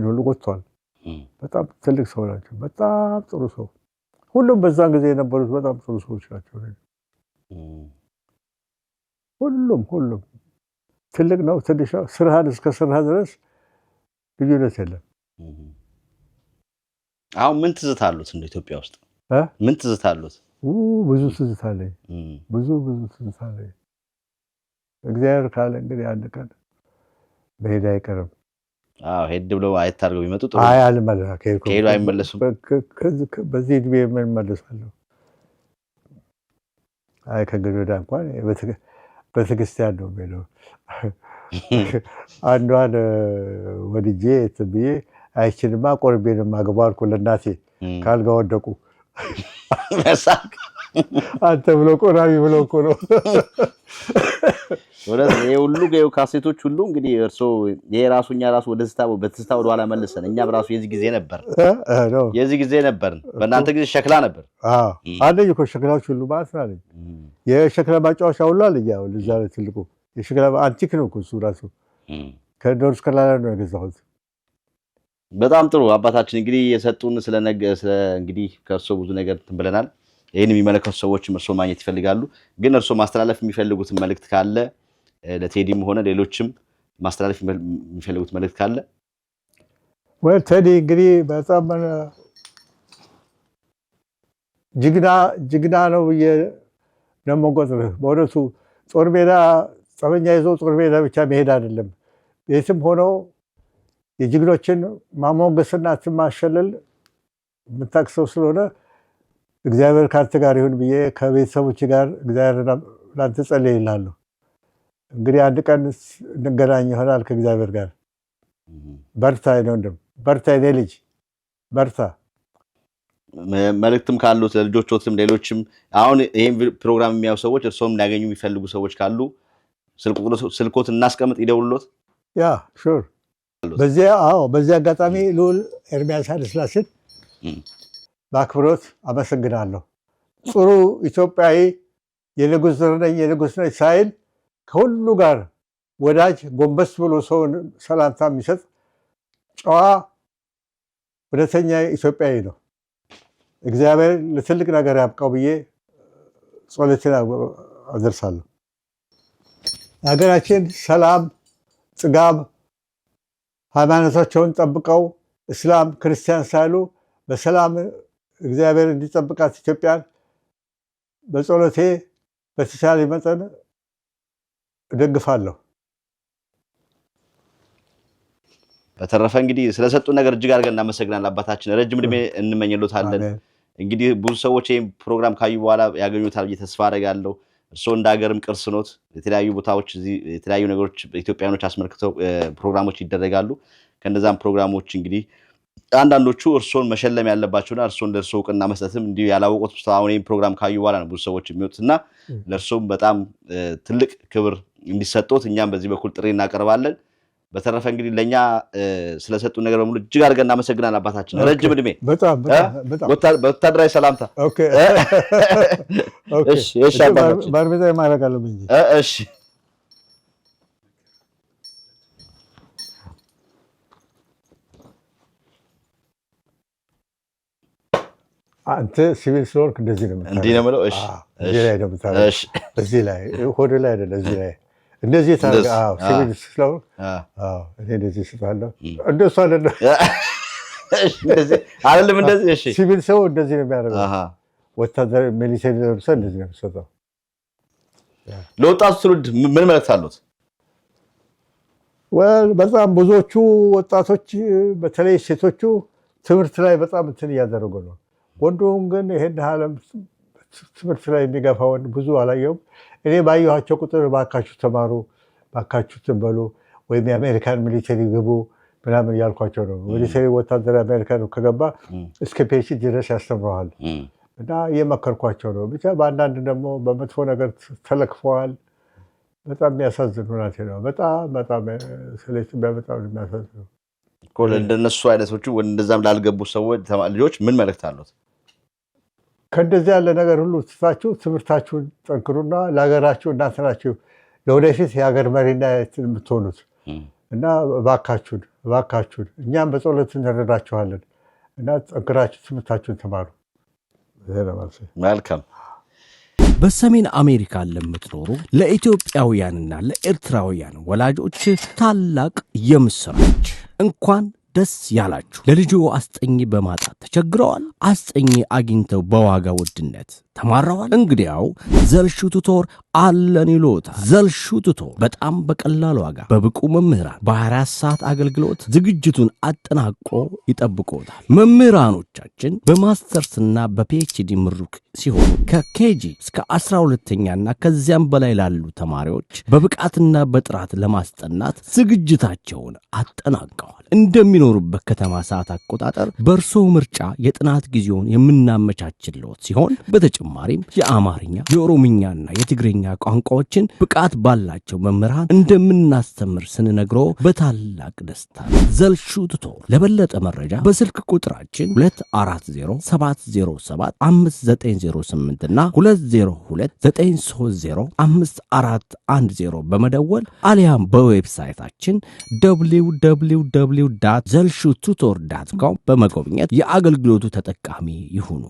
B: ሁሉ ወጥቷል። በጣም ትልቅ ሰው ናቸው። በጣም ጥሩ ሰው ሁሉም በዛን ጊዜ የነበሩት በጣም ጥሩ ሰዎች ናቸው። ሁሉም ትልቅ ነው ትንሽ ስራህን እስከ ስራህ ድረስ ልዩነት የለም።
A: አሁን ምን ትዝታ አሉት እንደ ኢትዮጵያ ውስጥ ምን ትዝታ አሉት?
B: ብዙ ትዝታ አለኝ። ብዙ ትዝታ አለኝ። እግዚአብሔር ካለ እንግዲህ አንድ ቀን በሄድ አይቀርም።
A: ሄድ ብለው አይታርገው ቢመጡ ጥሩ።
B: አልመለስም
A: ከሄዱ አይመለሱም።
B: በዚህ ዕድሜ ምን እመለሳለሁ? ከእንግዲህ ወዲያ እንኳን ቤተክርስቲያን ነው የሚለው። አንዷን ወድጄ ብዬ አይችልማ ቆርቤን የማገባው አልኩ ለእናቴ ካልጋ ወደቁ። አንተ ብሎ ቆራቢ ብሎ እኮ ነው።
A: ወደዛ የሁሉ ካሴቶች ሁሉ እንግዲህ እርሶ የራሱኛ ራሱ በትዝታ ወደ ኋላ መልሰን እኛም ራሱ የዚህ ጊዜ ነበር በእናንተ ጊዜ ሸክላ ነበር።
B: አንደኛ እኮ ሸክላዎች ሁሉ ማለት ነው። የሸክላ ማጫወቻ ሁሉ አለኝ። ያው ለዛ ትልቁ የሸክላ አንቲክ ነው እኮ እሱ ራሱ ከኖርዝ ካሮላይና ነው የገዛሁት።
A: በጣም ጥሩ አባታችን እንግዲህ የሰጡን እንግዲህ ከእርሶ ብዙ ነገር ብለናል። ይህን የሚመለከቱ ሰዎች እርሶ ማግኘት ይፈልጋሉ። ግን እርሶ ማስተላለፍ የሚፈልጉትን መልእክት ካለ ለቴዲም ሆነ ሌሎችም ማስተላለፍ የሚፈልጉት መልእክት ካለ?
B: ቴዲ እንግዲህ በጣም ጅግና ነው ብዬ ነው የምቆጥርህ። በእውነቱ ጦር ሜዳ ጠመንጃ ይዞ ጦር ሜዳ ብቻ መሄድ አይደለም፣ የትም ሆነው የጅግኖችን ማሞገስና ማሸለል የምታቅሰው ስለሆነ እግዚአብሔር ካንተ ጋር ይሁን ብዬ ከቤተሰቦች ጋር እግዚአብሔር ላንተ ጸልይልሃለሁ። እንግዲህ አንድ ቀን እንገናኝ ይሆናል ከእግዚአብሔር ጋር። በርታ ወንድም፣ በርታ የኔ ልጅ፣ በርታ።
A: መልእክትም ካሉት ለልጆችዎትም ሌሎችም አሁን ይሄን ፕሮግራም የሚያዩ ሰዎች እርሶም ሊያገኙ የሚፈልጉ ሰዎች ካሉ ስልኮት እናስቀምጥ፣ ይደውሉሎት።
B: ያ ሹር። በዚህ አጋጣሚ ልዑል ኤርሚያስ ኃይለሥላሴን በአክብሮት አመሰግናለሁ። ጥሩ ኢትዮጵያዊ የንጉሥ ዘር ነኝ የንጉሥ ነኝ ሳይል ከሁሉ ጋር ወዳጅ፣ ጎንበስ ብሎ ሰውን ሰላምታ የሚሰጥ ጨዋ እውነተኛ ኢትዮጵያዊ ነው። እግዚአብሔር ለትልቅ ነገር ያብቃው ብዬ ጸሎቴን አደርሳለሁ። ሀገራችን ሰላም፣ ጥጋብ፣ ሃይማኖታቸውን ጠብቀው እስላም ክርስቲያን ሳይሉ በሰላም እግዚአብሔር እንዲጠብቃት ኢትዮጵያን በጸሎቴ በተቻለ መጠን እደግፋለሁ።
A: በተረፈ እንግዲህ ስለሰጡን ነገር እጅግ አድርገን እናመሰግናለን አባታችን። ረጅም ዕድሜ እንመኝሎታለን። እንግዲህ ብዙ ሰዎች ይሄን ፕሮግራም ካዩ በኋላ ያገኙታል ብዬ ተስፋ አደርጋለሁ። እርስዎ እንደ ሀገርም ቅርስ ኖት። የተለያዩ ቦታዎች የተለያዩ ነገሮች ኢትዮጵያኖች አስመልክተው ፕሮግራሞች ይደረጋሉ። ከነዛም ፕሮግራሞች እንግዲህ አንዳንዶቹ እርስዎን መሸለም ያለባቸውና እርስዎን ለእርስዎ እውቅና መስጠትም እንዲሁ ያላወቁት አሁን ይሄን ፕሮግራም ካዩ በኋላ ነው ብዙ ሰዎች የሚወጡትና ለእርስዎም በጣም ትልቅ ክብር እንዲሰጡት እኛም በዚህ በኩል ጥሪ እናቀርባለን። በተረፈ እንግዲህ ለኛ ስለሰጡ ነገር በሙሉ እጅግ አድርገን እናመሰግናለን አባታችን። ረጅም ዕድሜ በወታደራዊ ሰላምታ።
B: ኦኬ እሺ አባታችን ባርቤታ ማድረግ አለብኝ እንጂ
A: እሺ
B: አንተ ሲቪል ስለሆንክ እንደዚህ ነው
A: እንዲህ ነው የምለው። እሺ
B: እዚህ ላይ ነው የምታደርገው። እሺ እዚህ ላይ ሆድ ላይ አይደለም፣ እዚህ ላይ እንደዚህ ታደርግ። ሲቪል ስለሆንክ እኔ እንደዚህ ስታለሁ እንደሱ አይደለም።
A: እሺ እንደዚህ አይደለም፣ እንደዚህ። እሺ
B: ሲቪል ሰው እንደዚህ ነው የሚያደርገው። ወታደር ሚሊተሪ ለብሰ እንደዚህ ነው የሚሰጠው።
A: ለወጣቱ ትውልድ ምን መልእክት አሉት?
B: በጣም ብዙዎቹ ወጣቶች በተለይ ሴቶቹ ትምህርት ላይ በጣም እንትን እያደረጉ ነው። ወንዱም ግን ይሄን ዓለም ትምህርት ላይ የሚገፋውን ብዙ አላየውም። እኔ ባየኋቸው ቁጥር ባካችሁ ተማሩ፣ ባካችሁ ትበሉ፣ ወይም የአሜሪካን ሚሊተሪ ግቡ ምናምን እያልኳቸው ነው። ሚሊተሪ ወታደር አሜሪካን ከገባ እስከ ፒኤችዲ ድረስ ያስተምረዋል እና እየመከርኳቸው ነው። ብቻ በአንዳንድ ደግሞ በመጥፎ ነገር ተለክፈዋል። በጣም የሚያሳዝኑ ናቸው ነው። በጣም ስለ ኢትዮጵያ በጣም የሚያሳዝኑ
A: እንደነሱ አይነቶቹ እንደዛም ላልገቡ ሰዎች ልጆች ምን መልእክት አሉት?
B: ከእንደዚህ ያለ ነገር ሁሉ ትታችሁ ትምህርታችሁን ጠንክሩና ለሀገራችሁ እናንተ ናችሁ ለወደፊት የሀገር መሪና የምትሆኑት እና እባካችሁን እኛም በጸሎት እንረዳችኋለን እና ጠንክራችሁ ትምህርታችሁን ተማሩ።
A: መልካም።
C: በሰሜን አሜሪካ ለምትኖሩ ለኢትዮጵያውያንና ለኤርትራውያን ወላጆች ታላቅ የምስራች እንኳን ደስ ያላችሁ። ለልጆ አስጠኝ በማጣት ተቸግረዋል? አስጠኝ አግኝተው በዋጋ ውድነት ተማረዋል? እንግዲያው ዘልሹ ቱቶር አለን ይሎታል። ዘልሹ ቱቶር በጣም በቀላል ዋጋ በብቁ መምህራን በ24 ሰዓት አገልግሎት ዝግጅቱን አጠናቆ ይጠብቆታል። መምህራኖቻችን በማስተርስና በፒኤችዲ ምሩቅ ሲሆኑ ከኬጂ እስከ 12ኛና ከዚያም በላይ ላሉ ተማሪዎች በብቃትና በጥራት ለማስጠናት ዝግጅታቸውን አጠናቀዋል። እንደሚኖሩበት ከተማ ሰዓት አቆጣጠር በእርሶ ምርጫ የጥናት ጊዜውን የምናመቻችልዎት ሲሆን በተጨማሪም የአማርኛ የኦሮምኛና የትግርኛ ቋንቋዎችን ብቃት ባላቸው መምህራን እንደምናስተምር ስንነግሮ በታላቅ ደስታ። ዘልሹ ቱቶር። ለበለጠ መረጃ በስልክ ቁጥራችን 2407707598 እና 2029305410 በመደወል አሊያም በዌብሳይታችን www.zelshututor.com በመጎብኘት የአገልግሎቱ ተጠቃሚ ይሁኑ።